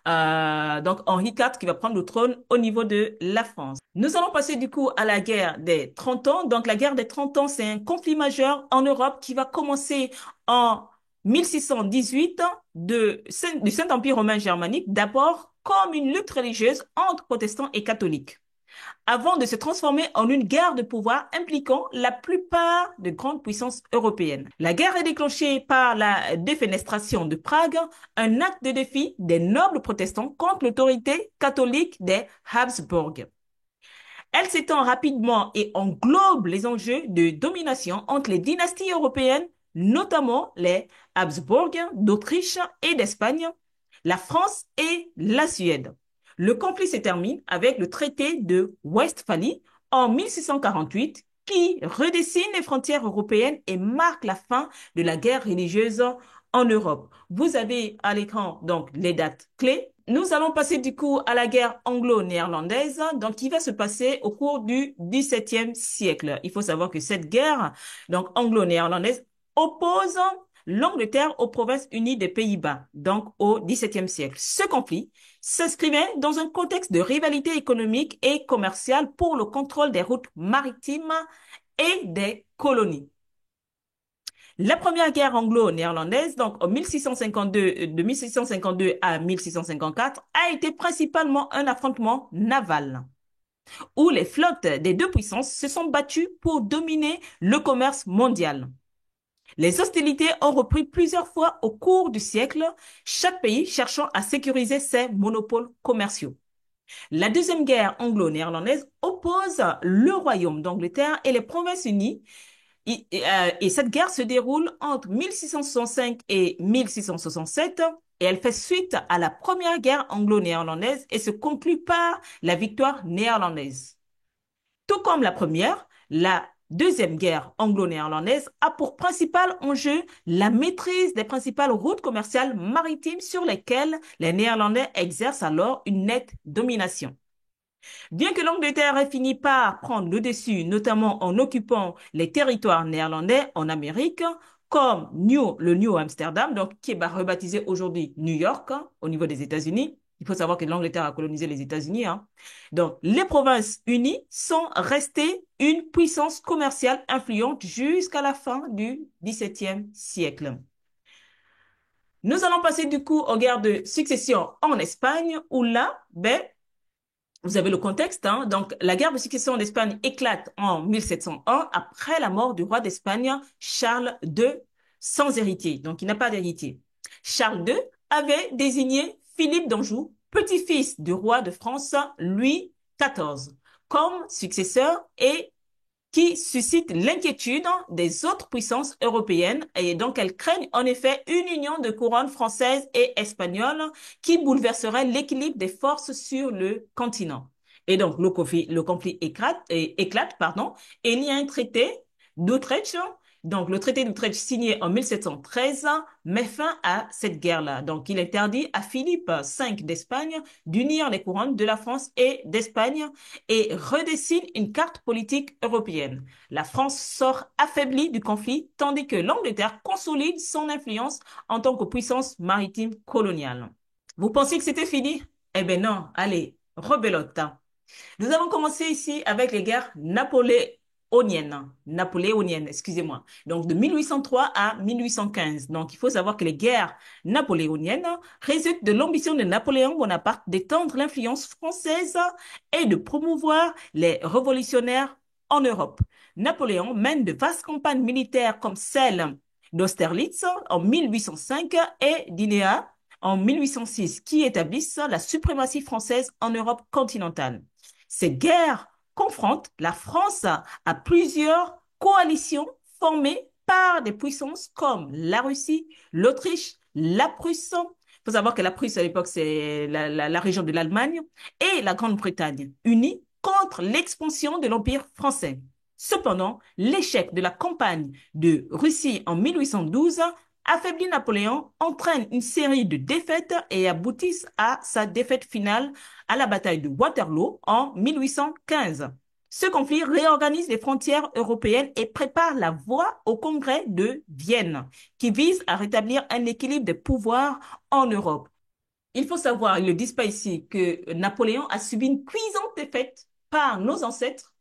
Donc Henri IV qui va prendre le trône au niveau de la France. Nous allons passer du coup à la guerre des 30 ans. Donc la guerre des 30 ans, c'est un conflit majeur en Europe qui va commencer en 1618 du Saint-Empire romain germanique, d'abord comme une lutte religieuse entre protestants et catholiques, avant de se transformer en une guerre de pouvoir impliquant la plupart des grandes puissances européennes. La guerre est déclenchée par la défenestration de Prague, un acte de défi des nobles protestants contre l'autorité catholique des Habsbourg. Elle s'étend rapidement et englobe les enjeux de domination entre les dynasties européennes, notamment les Habsbourg d'Autriche et d'Espagne, la France et la Suède. Le conflit se termine avec le traité de Westphalie en 1648 qui redessine les frontières européennes et marque la fin de la guerre religieuse en Europe. Vous avez à l'écran donc les dates clés. Nous allons passer du coup à la guerre anglo-néerlandaise, donc qui va se passer au cours du XVIIe siècle. Il faut savoir que cette guerre donc anglo-néerlandaise oppose l'Angleterre aux provinces unies des Pays-Bas, donc au XVIIe siècle. Ce conflit s'inscrivait dans un contexte de rivalité économique et commerciale pour le contrôle des routes maritimes et des colonies. La première guerre anglo-néerlandaise, donc en 1652, de 1652 à 1654, a été principalement un affrontement naval, où les flottes des deux puissances se sont battues pour dominer le commerce mondial. Les hostilités ont repris plusieurs fois au cours du siècle, chaque pays cherchant à sécuriser ses monopoles commerciaux. La deuxième guerre anglo-néerlandaise oppose le royaume d'Angleterre et les provinces unies, et cette guerre se déroule entre 1665 et 1667 et elle fait suite à la première guerre anglo-néerlandaise et se conclut par la victoire néerlandaise. Tout comme la première, la deuxième guerre anglo-néerlandaise a pour principal enjeu la maîtrise des principales routes commerciales maritimes sur lesquelles les Néerlandais exercent alors une nette domination. Bien que l'Angleterre ait fini par prendre le dessus, notamment en occupant les territoires néerlandais en Amérique, comme le New Amsterdam, donc qui est rebaptisé aujourd'hui New York, au niveau des États-Unis. Il faut savoir que l'Angleterre a colonisé les États-Unis. Donc, les provinces unies sont restées une puissance commerciale influente jusqu'à la fin du XVIIe siècle. Nous allons passer du coup aux guerres de succession en Espagne, où là, vous avez le contexte. Donc, la guerre de succession en Espagne éclate en 1701 après la mort du roi d'Espagne, Charles II, sans héritier. Donc, il n'a pas d'héritier. Charles II avait désigné Philippe d'Anjou, petit-fils du roi de France, Louis XIV, comme successeur et qui suscite l'inquiétude des autres puissances européennes et donc elles craignent en effet une union de couronnes françaises et espagnoles qui bouleverserait l'équilibre des forces sur le continent. Et donc le conflit éclate, et il y a un traité d'Utrecht. Donc, le traité d'Utrecht signé en 1713 met fin à cette guerre-là. Donc, il interdit à Philippe V d'Espagne d'unir les couronnes de la France et d'Espagne et redessine une carte politique européenne. La France sort affaiblie du conflit, tandis que l'Angleterre consolide son influence en tant que puissance maritime coloniale. Vous pensez que c'était fini? Eh bien non, allez, rebelote. Nous allons commencer ici avec les guerres napoléoniennes, excusez-moi. Donc, de 1803 à 1815. Donc, il faut savoir que les guerres napoléoniennes résultent de l'ambition de Napoléon Bonaparte d'étendre l'influence française et de promouvoir les révolutionnaires en Europe. Napoléon mène de vastes campagnes militaires comme celle d'Austerlitz en 1805 et d'Inéa en 1806 qui établissent la suprématie française en Europe continentale. Ces guerres confrontent la France à plusieurs coalitions formées par des puissances comme la Russie, l'Autriche, la Prusse. Il faut savoir que la Prusse à l'époque c'est la région de l'Allemagne et la Grande-Bretagne, unies contre l'expansion de l'Empire français. Cependant, l'échec de la campagne de Russie en 1812 affaiblit Napoléon, entraîne une série de défaites et aboutissent à sa défaite finale à la bataille de Waterloo en 1815. Ce conflit réorganise les frontières européennes et prépare la voie au Congrès de Vienne, qui vise à rétablir un équilibre des pouvoirs en Europe. Il faut savoir, ils ne le disent pas ici, que Napoléon a subi une cuisante défaite par nos ancêtres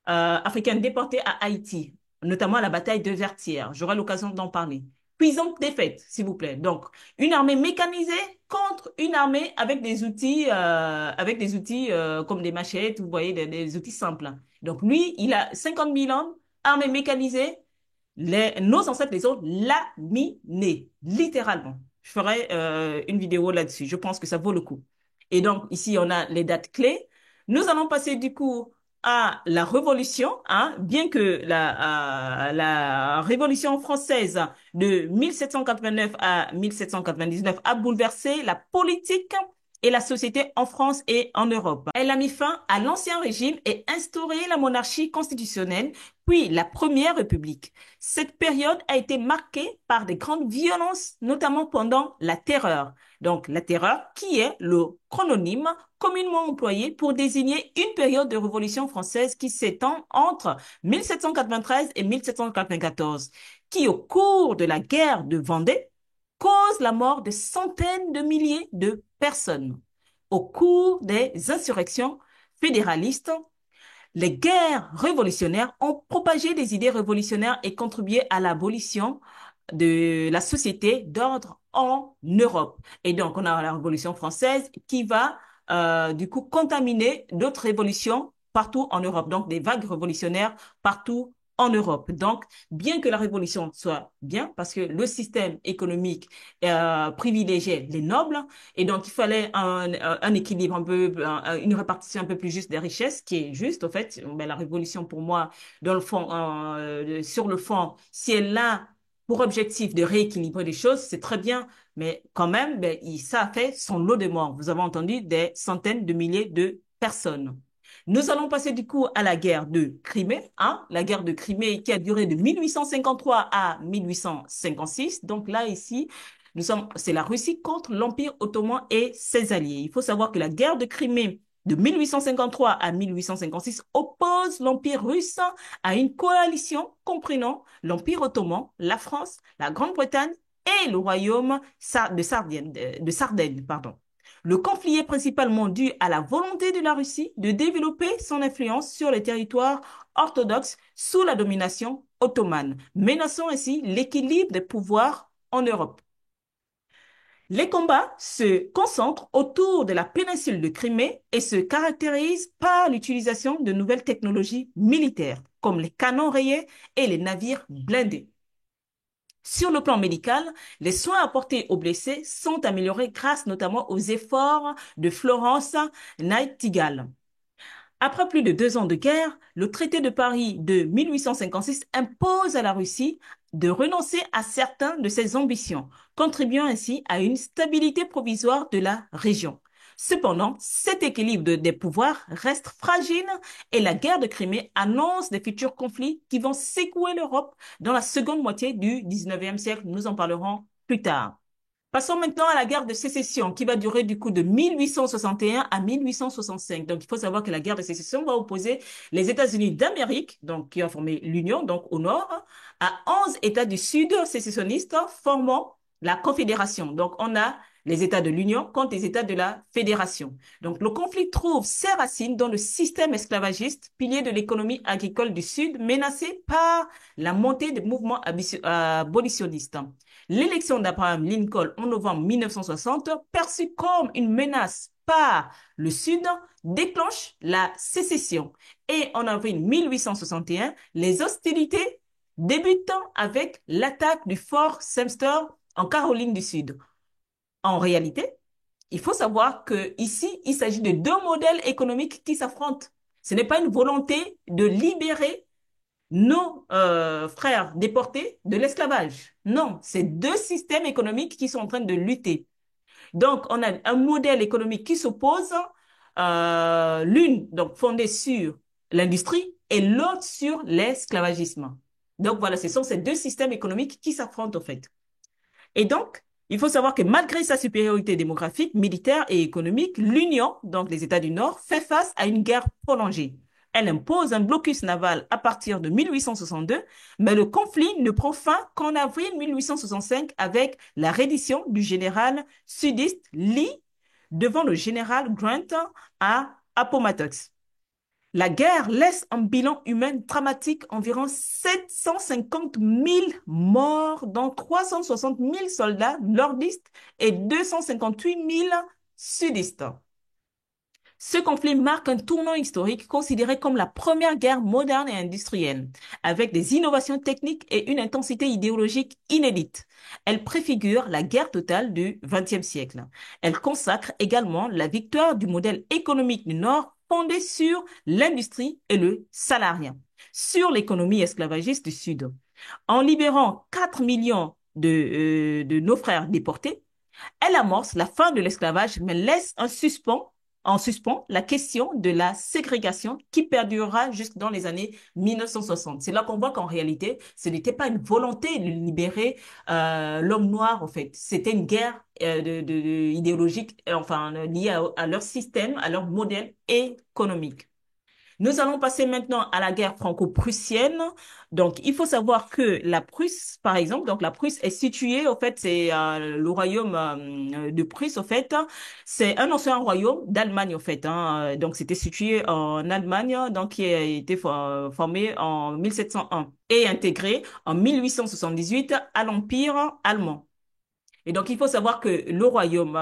africains déportés à Haïti, notamment à la bataille de Vertières. J'aurai l'occasion d'en parler. Cuisante défaite, s'il vous plaît. Donc, une armée mécanisée contre une armée avec des outils comme des machettes, vous voyez, des outils simples. Donc, lui, il a 50 000 hommes, armée mécanisée. Nos ancêtres les ont laminés, littéralement. Je ferai une vidéo là-dessus. Je pense que ça vaut le coup. Et donc, ici, on a les dates clés. Nous allons passer du coup à la Révolution, hein, bien que la Révolution française de 1789 à 1799 a bouleversé la politique et la société en France et en Europe. Elle a mis fin à l'Ancien Régime et instauré la monarchie constitutionnelle, puis la Première République. Cette période a été marquée par des grandes violences, notamment pendant la Terreur. Donc, la Terreur, qui est le chrononyme communément employé pour désigner une période de révolution française qui s'étend entre 1793 et 1794, qui, au cours de la guerre de Vendée, cause la mort de centaines de milliers de personnes. Au cours des insurrections fédéralistes, les guerres révolutionnaires ont propagé des idées révolutionnaires et contribué à l'abolition de la société d'ordre en Europe. Et donc, on a la Révolution française qui va du coup contaminer d'autres révolutions partout en Europe. Donc, des vagues révolutionnaires partout en Europe. Donc, bien que la révolution soit bien, parce que le système économique privilégiait les nobles, et donc il fallait un équilibre un peu, une répartition un peu plus juste des richesses, qui est juste, au fait. Mais la révolution, pour moi, dans le fond, sur le fond, si elle a pour objectif de rééquilibrer les choses, c'est très bien, mais quand même, ben, ça a fait son lot de morts. Vous avez entendu des centaines de milliers de personnes. Nous allons passer du coup à la guerre de Crimée, hein, la guerre de Crimée qui a duré de 1853 à 1856. Donc là, ici, c'est la Russie contre l'Empire ottoman et ses alliés. Il faut savoir que la guerre de Crimée de 1853 à 1856 oppose l'Empire russe à une coalition comprenant l'Empire ottoman, la France, la Grande-Bretagne et le royaume de Sardaigne, pardon. Le conflit est principalement dû à la volonté de la Russie de développer son influence sur les territoires orthodoxes sous la domination ottomane, menaçant ainsi l'équilibre des pouvoirs en Europe. Les combats se concentrent autour de la péninsule de Crimée et se caractérisent par l'utilisation de nouvelles technologies militaires, comme les canons rayés et les navires blindés. Sur le plan médical, les soins apportés aux blessés sont améliorés grâce notamment aux efforts de Florence Nightingale. Après plus de 2 ans de guerre, le traité de Paris de 1856 impose à la Russie de renoncer à certaines de ses ambitions, contribuant ainsi à une stabilité provisoire de la région. Cependant, cet équilibre des pouvoirs reste fragile et la guerre de Crimée annonce des futurs conflits qui vont secouer l'Europe dans la seconde moitié du 19e siècle. Nous en parlerons plus tard. Passons maintenant à la guerre de sécession qui va durer du coup de 1861 à 1865. Donc, il faut savoir que la guerre de sécession va opposer les États-Unis d'Amérique, donc qui ont formé l'Union, donc au nord, à 11 États du Sud sécessionnistes formant la Confédération. Donc, on a les États de l'Union contre les États de la Fédération. Donc, le conflit trouve ses racines dans le système esclavagiste, pilier de l'économie agricole du Sud, menacé par la montée des mouvements abolitionnistes. L'élection d'Abraham Lincoln en novembre 1960, perçue comme une menace par le Sud, déclenche la sécession. Et en avril 1861, les hostilités débutent avec l'attaque du fort Sumter en Caroline du Sud. En réalité, il faut savoir que ici, il s'agit de 2 modèles économiques qui s'affrontent. Ce n'est pas une volonté de libérer nos frères déportés de l'esclavage. Non, c'est 2 systèmes économiques qui sont en train de lutter. Donc, on a un modèle économique qui s'oppose, l'une donc fondée sur l'industrie et l'autre sur l'esclavagisme. Donc voilà, ce sont ces deux systèmes économiques qui s'affrontent en fait. Et donc, il faut savoir que malgré sa supériorité démographique, militaire et économique, l'Union, donc les États du Nord, fait face à une guerre prolongée. Elle impose un blocus naval à partir de 1862, mais le conflit ne prend fin qu'en avril 1865 avec la reddition du général sudiste Lee devant le général Grant à Appomattox. La guerre laisse un bilan humain dramatique, environ 750 000 morts, dont 360 000 soldats nordistes et 258 000 sudistes. Ce conflit marque un tournant historique considéré comme la première guerre moderne et industrielle, avec des innovations techniques et une intensité idéologique inédite. Elle préfigure la guerre totale du XXe siècle. Elle consacre également la victoire du modèle économique du Nord fondé sur l'industrie et le salariat, sur l'économie esclavagiste du Sud. En libérant 4 millions de nos frères déportés, elle amorce la fin de l'esclavage, mais laisse en suspens la question de la ségrégation qui perdurera jusque dans les années 1960. C'est là qu'on voit qu'en réalité, ce n'était pas une volonté de libérer l'homme noir, en fait. C'était une guerre idéologique, enfin, liée à leur système, à leur modèle économique. Nous allons passer maintenant à la guerre franco-prussienne. Donc, il faut savoir que la Prusse, par exemple, donc la Prusse est située, au fait, c'est le royaume de Prusse, au fait, c'est un ancien royaume d'Allemagne, au fait. Donc, c'était situé en Allemagne, donc qui a été formé en 1701 et intégré en 1878 à l'Empire allemand. Et donc, il faut savoir que le royaume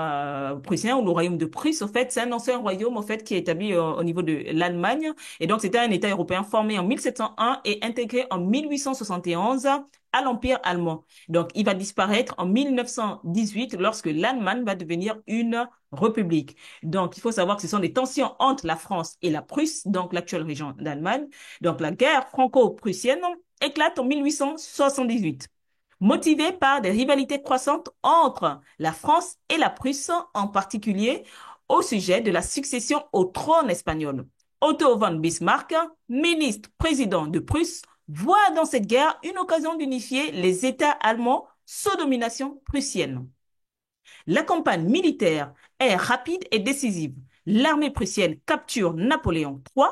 prussien ou le royaume de Prusse, au fait, c'est un ancien royaume, au fait, qui est établi au niveau de l'Allemagne. Et donc, c'était un État européen formé en 1701 et intégré en 1871 à l'Empire allemand. Donc, il va disparaître en 1918 lorsque l'Allemagne va devenir une république. Donc, il faut savoir que ce sont des tensions entre la France et la Prusse, donc l'actuelle région d'Allemagne. Donc, la guerre franco-prussienne éclate en 1878. Motivée par des rivalités croissantes entre la France et la Prusse, en particulier au sujet de la succession au trône espagnol. Otto von Bismarck, ministre-président de Prusse, voit dans cette guerre une occasion d'unifier les États allemands sous domination prussienne. La campagne militaire est rapide et décisive. L'armée prussienne capture Napoléon III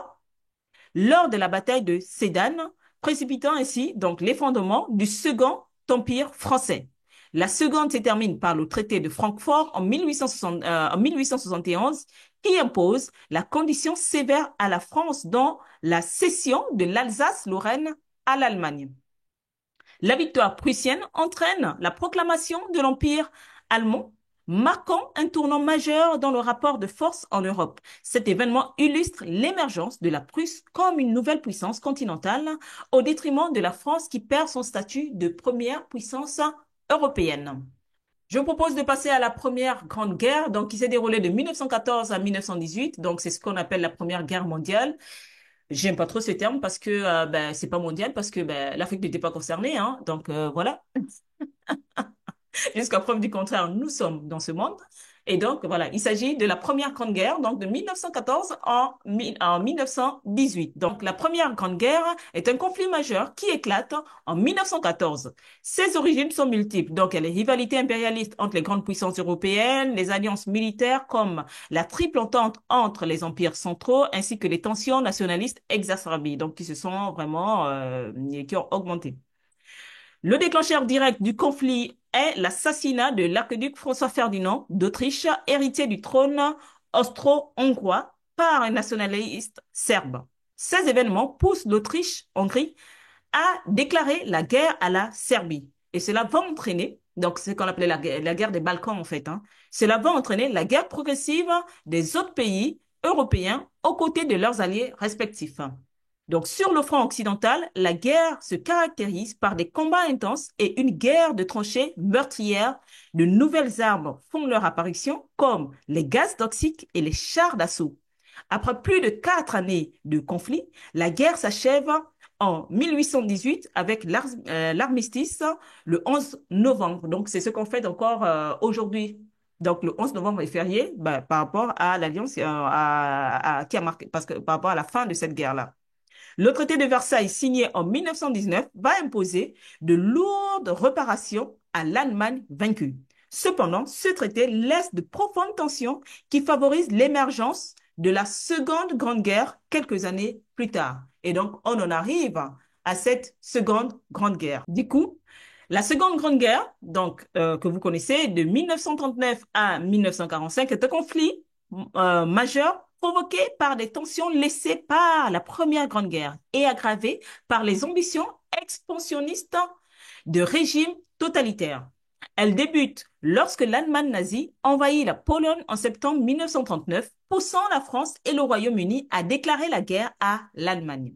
lors de la bataille de Sédan, précipitant ainsi donc l'effondrement du second empire français. La seconde se termine par le traité de Francfort en 1871 qui impose la condition sévère à la France dans la cession de l'Alsace-Lorraine à l'Allemagne. La victoire prussienne entraîne la proclamation de l'Empire allemand, marquant un tournant majeur dans le rapport de force en Europe. Cet événement illustre l'émergence de la Prusse comme une nouvelle puissance continentale au détriment de la France qui perd son statut de première puissance européenne. Je vous propose de passer à la première grande guerre, donc qui s'est déroulée de 1914 à 1918. Donc c'est ce qu'on appelle la première guerre mondiale. J'aime pas trop ce terme parce que c'est pas mondial parce que l'Afrique n'était pas concernée, hein. Donc voilà. Jusqu'à preuve du contraire, nous sommes dans ce monde. Et donc, voilà, il s'agit de la première grande guerre, donc de 1914 en 1918. Donc, la première grande guerre est un conflit majeur qui éclate en 1914. Ses origines sont multiples. Donc, il y a les rivalités impérialistes entre les grandes puissances européennes, les alliances militaires comme la triple entente entre les empires centraux, ainsi que les tensions nationalistes exacerbées, donc qui se sont vraiment, qui ont augmenté. Le déclencheur direct du conflit est l'assassinat de l'archiduc François-Ferdinand d'Autriche, héritier du trône austro-hongrois, par un nationaliste serbe. Ces événements poussent l'Autriche-Hongrie à déclarer la guerre à la Serbie. Et cela va entraîner, donc c'est ce qu'on appelait la guerre des Balkans en fait, cela va entraîner la guerre progressive des autres pays européens aux côtés de leurs alliés respectifs. Donc, sur le front occidental, la guerre se caractérise par des combats intenses et une guerre de tranchées meurtrières. De nouvelles armes font leur apparition, comme les gaz toxiques et les chars d'assaut. Après plus de 4 années de conflit, la guerre s'achève en 1818 avec l'armistice le 11 novembre. Donc, c'est ce qu'on fait encore aujourd'hui. Donc, le 11 novembre est férié par rapport à l'alliance qui a marqué, parce que par rapport à la fin de cette guerre-là. Le traité de Versailles, signé en 1919, va imposer de lourdes réparations à l'Allemagne vaincue. Cependant, ce traité laisse de profondes tensions qui favorisent l'émergence de la Seconde Grande Guerre quelques années plus tard. Et donc, on en arrive à cette Seconde Grande Guerre. Du coup, la Seconde Grande Guerre, donc, que vous connaissez, de 1939 à 1945, est un conflit majeur provoqué par des tensions laissées par la Première Grande Guerre et aggravées par les ambitions expansionnistes de régimes totalitaires. Elle débute lorsque l'Allemagne nazie envahit la Pologne en septembre 1939, poussant la France et le Royaume-Uni à déclarer la guerre à l'Allemagne.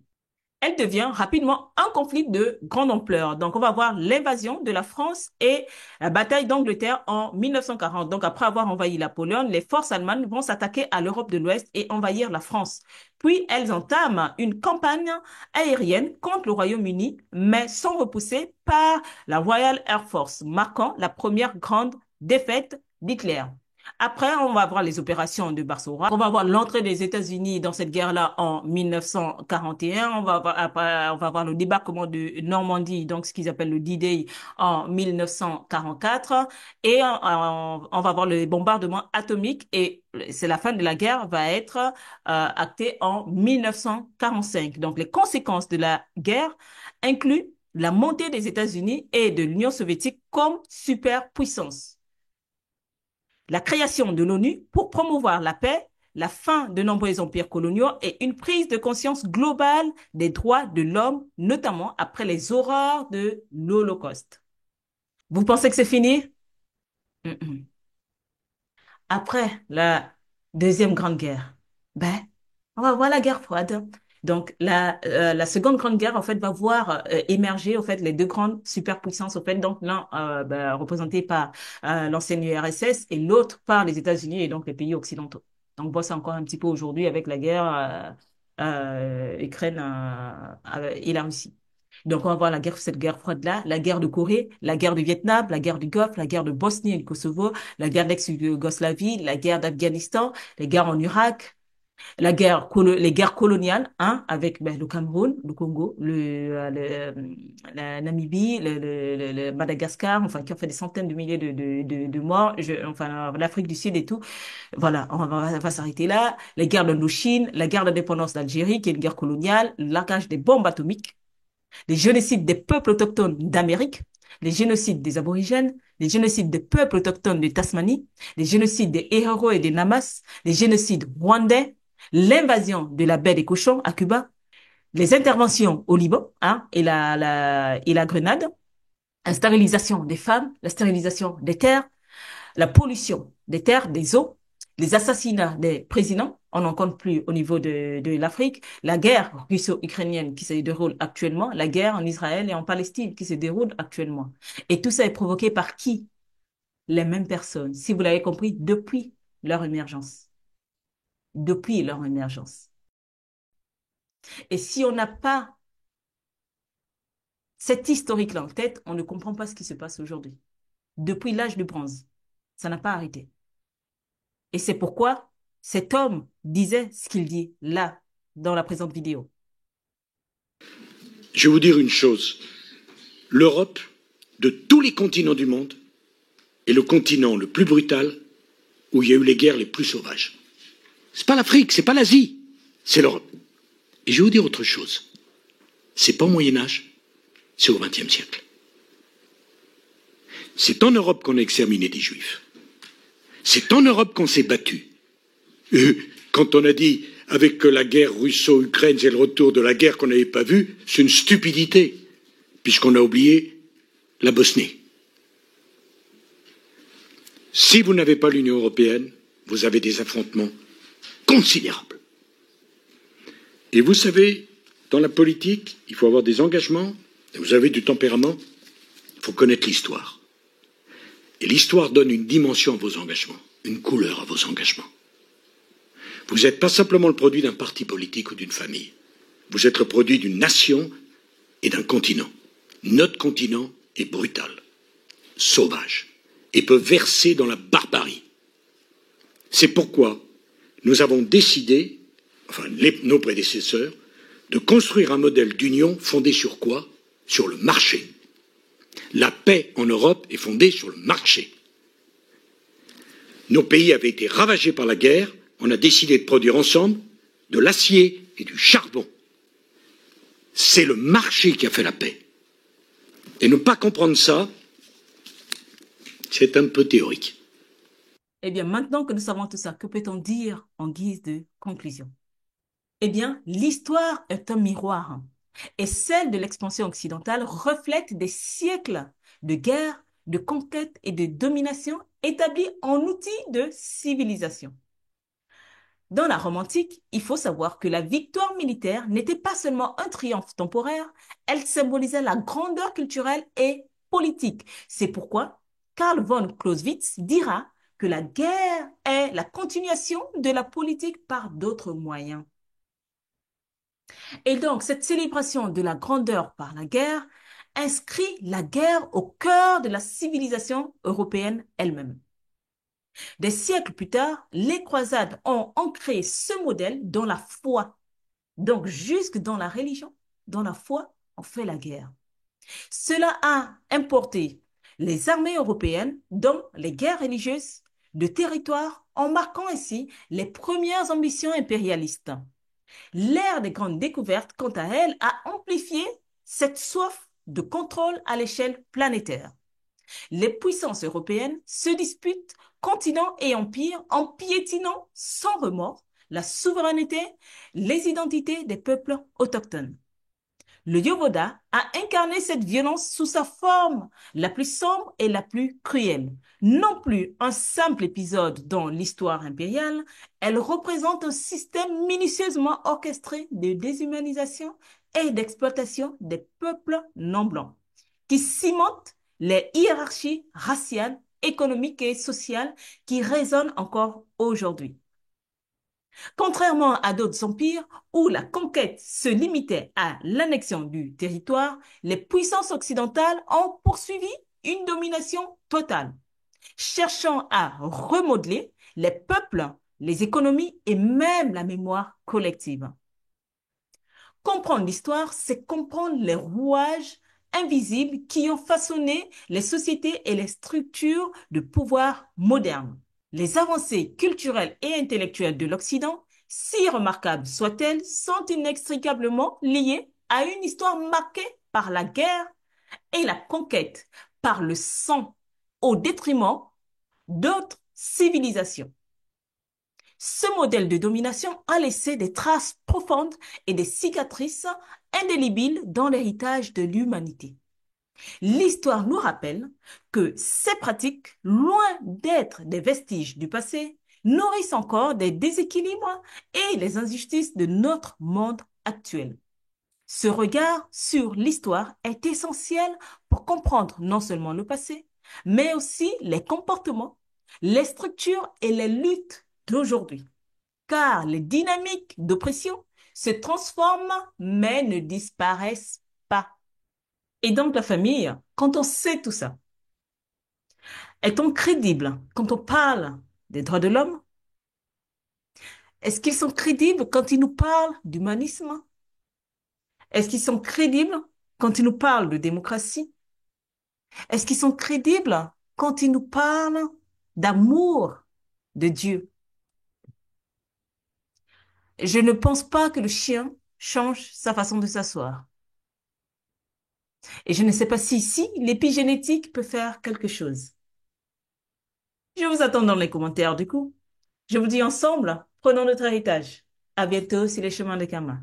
Elle devient rapidement un conflit de grande ampleur. Donc, on va voir l'invasion de la France et la bataille d'Angleterre en 1940. Donc, après avoir envahi la Pologne, les forces allemandes vont s'attaquer à l'Europe de l'Ouest et envahir la France. Puis, elles entament une campagne aérienne contre le Royaume-Uni, mais sont repoussées par la Royal Air Force, marquant la première grande défaite d'Hitler. Après, on va voir les opérations de Barbarossa. On va voir l'entrée des États-Unis dans cette guerre-là en 1941. On va voir le débarquement de Normandie, donc ce qu'ils appellent le D-Day en 1944. Et on va voir le bombardement atomique et c'est la fin de la guerre va être actée en 1945. Donc, les conséquences de la guerre incluent la montée des États-Unis et de l'Union soviétique comme superpuissance. La création de l'ONU pour promouvoir la paix, la fin de nombreux empires coloniaux et une prise de conscience globale des droits de l'homme, notamment après les horreurs de l'Holocauste. Vous pensez que c'est fini? Après la Deuxième Grande Guerre, on va voir la guerre froide. Donc, la Seconde Grande Guerre, en fait, va voir émerger, en fait, les deux grandes superpuissances, en fait, donc l'un représenté par l'ancienne URSS et l'autre par les États-Unis et donc les pays occidentaux. Donc, on voit ça encore un petit peu aujourd'hui avec la guerre Ukraine et la Russie. Donc, on va voir cette guerre froide-là, la guerre de Corée, la guerre du Vietnam, la guerre du Golfe, la guerre de Bosnie et du Kosovo, la guerre d'ex-Yougoslavie, la guerre d'Afghanistan, les guerres en Irak, les guerres coloniales, hein, avec le Cameroun, le Congo, la Namibie, le Madagascar, enfin, qui ont fait des centaines de milliers de morts, enfin, l'Afrique du Sud et tout. Voilà, on va s'arrêter là. Les guerres d'Indochine, la guerre d'indépendance d'Algérie, qui est une guerre coloniale, le largage des bombes atomiques, les génocides des peuples autochtones d'Amérique, les génocides des aborigènes, les génocides des peuples autochtones de Tasmanie, les génocides des Héros et des Namas, les génocides rwandais, l'invasion de la baie des cochons à Cuba, les interventions au Liban, hein, et la Grenade, la stérilisation des femmes, la stérilisation des terres, la pollution des terres, des eaux, les assassinats des présidents, on n'en compte plus au niveau de l'Afrique, la guerre russo-ukrainienne qui se déroule actuellement, la guerre en Israël et en Palestine qui se déroule actuellement. Et tout ça est provoqué par qui? Les mêmes personnes, si vous l'avez compris, depuis leur émergence. Depuis leur émergence. Et si on n'a pas cet historique-là en tête, on ne comprend pas ce qui se passe aujourd'hui. Depuis l'âge du bronze, ça n'a pas arrêté. Et c'est pourquoi cet homme disait ce qu'il dit là, dans la présente vidéo. Je vais vous dire une chose. L'Europe, de tous les continents du monde, est le continent le plus brutal où il y a eu les guerres les plus sauvages. C'est pas l'Afrique, c'est pas l'Asie, c'est l'Europe. Et je vais vous dire autre chose. C'est pas au Moyen-Âge, c'est au XXe siècle. C'est en Europe qu'on a exterminé des Juifs. C'est en Europe qu'on s'est battu. Quand on a dit avec la guerre russo-ukraine, c'est le retour de la guerre qu'on n'avait pas vue, c'est une stupidité, puisqu'on a oublié la Bosnie. Si vous n'avez pas l'Union européenne, vous avez des affrontements considérables. Et vous savez, dans la politique, il faut avoir des engagements, vous avez du tempérament, il faut connaître l'histoire. Et l'histoire donne une dimension à vos engagements, une couleur à vos engagements. Vous n'êtes pas simplement le produit d'un parti politique ou d'une famille. Vous êtes le produit d'une nation et d'un continent. Notre continent est brutal, sauvage, et peut verser dans la barbarie. C'est pourquoi nous avons décidé, enfin nos prédécesseurs, de construire un modèle d'union fondé sur quoi? Sur le marché. La paix en Europe est fondée sur le marché. Nos pays avaient été ravagés par la guerre, on a décidé de produire ensemble de l'acier et du charbon. C'est le marché qui a fait la paix. Et ne pas comprendre ça, c'est un peu théorique. Eh bien, maintenant que nous savons tout ça, que peut-on dire en guise de conclusion? Eh bien, l'histoire est un miroir et celle de l'expansion occidentale reflète des siècles de guerre, de conquête et de domination établis en outils de civilisation. Dans la Rome antique, il faut savoir que la victoire militaire n'était pas seulement un triomphe temporaire, elle symbolisait la grandeur culturelle et politique. C'est pourquoi Karl von Clausewitz dira que la guerre est la continuation de la politique par d'autres moyens. Et donc, cette célébration de la grandeur par la guerre inscrit la guerre au cœur de la civilisation européenne elle-même. Des siècles plus tard, les croisades ont ancré ce modèle dans la foi. Donc, jusque dans la religion, dans la foi, on fait la guerre. Cela a importé les armées européennes dans les guerres religieuses de territoire en marquant ainsi les premières ambitions impérialistes. L'ère des grandes découvertes, quant à elle, a amplifié cette soif de contrôle à l'échelle planétaire. Les puissances européennes se disputent continents et empires en piétinant sans remords la souveraineté, les identités des peuples autochtones. Le Yovoda a incarné cette violence sous sa forme la plus sombre et la plus cruelle. Non plus un simple épisode dans l'histoire impériale, elle représente un système minutieusement orchestré de déshumanisation et d'exploitation des peuples non blancs, qui cimente les hiérarchies raciales, économiques et sociales qui résonnent encore aujourd'hui. Contrairement à d'autres empires où la conquête se limitait à l'annexion du territoire, les puissances occidentales ont poursuivi une domination totale, cherchant à remodeler les peuples, les économies et même la mémoire collective. Comprendre l'histoire, c'est comprendre les rouages invisibles qui ont façonné les sociétés et les structures de pouvoir modernes. Les avancées culturelles et intellectuelles de l'Occident, si remarquables soient-elles, sont inextricablement liées à une histoire marquée par la guerre et la conquête, par le sang, au détriment d'autres civilisations. Ce modèle de domination a laissé des traces profondes et des cicatrices indélébiles dans l'héritage de l'humanité. L'histoire nous rappelle que ces pratiques, loin d'être des vestiges du passé, nourrissent encore des déséquilibres et les injustices de notre monde actuel. Ce regard sur l'histoire est essentiel pour comprendre non seulement le passé, mais aussi les comportements, les structures et les luttes d'aujourd'hui. Car les dynamiques d'oppression se transforment mais ne disparaissent pas. Et donc la famille, quand on sait tout ça, est-on crédible quand on parle des droits de l'homme? Est-ce qu'ils sont crédibles quand ils nous parlent d'humanisme? Est-ce qu'ils sont crédibles quand ils nous parlent de démocratie? Est-ce qu'ils sont crédibles quand ils nous parlent d'amour de Dieu? Je ne pense pas que le chien change sa façon de s'asseoir. Et je ne sais pas si ici, l'épigénétique peut faire quelque chose. Je vous attends dans les commentaires du coup. Je vous dis ensemble, prenons notre héritage. À bientôt sur les chemins de Kama.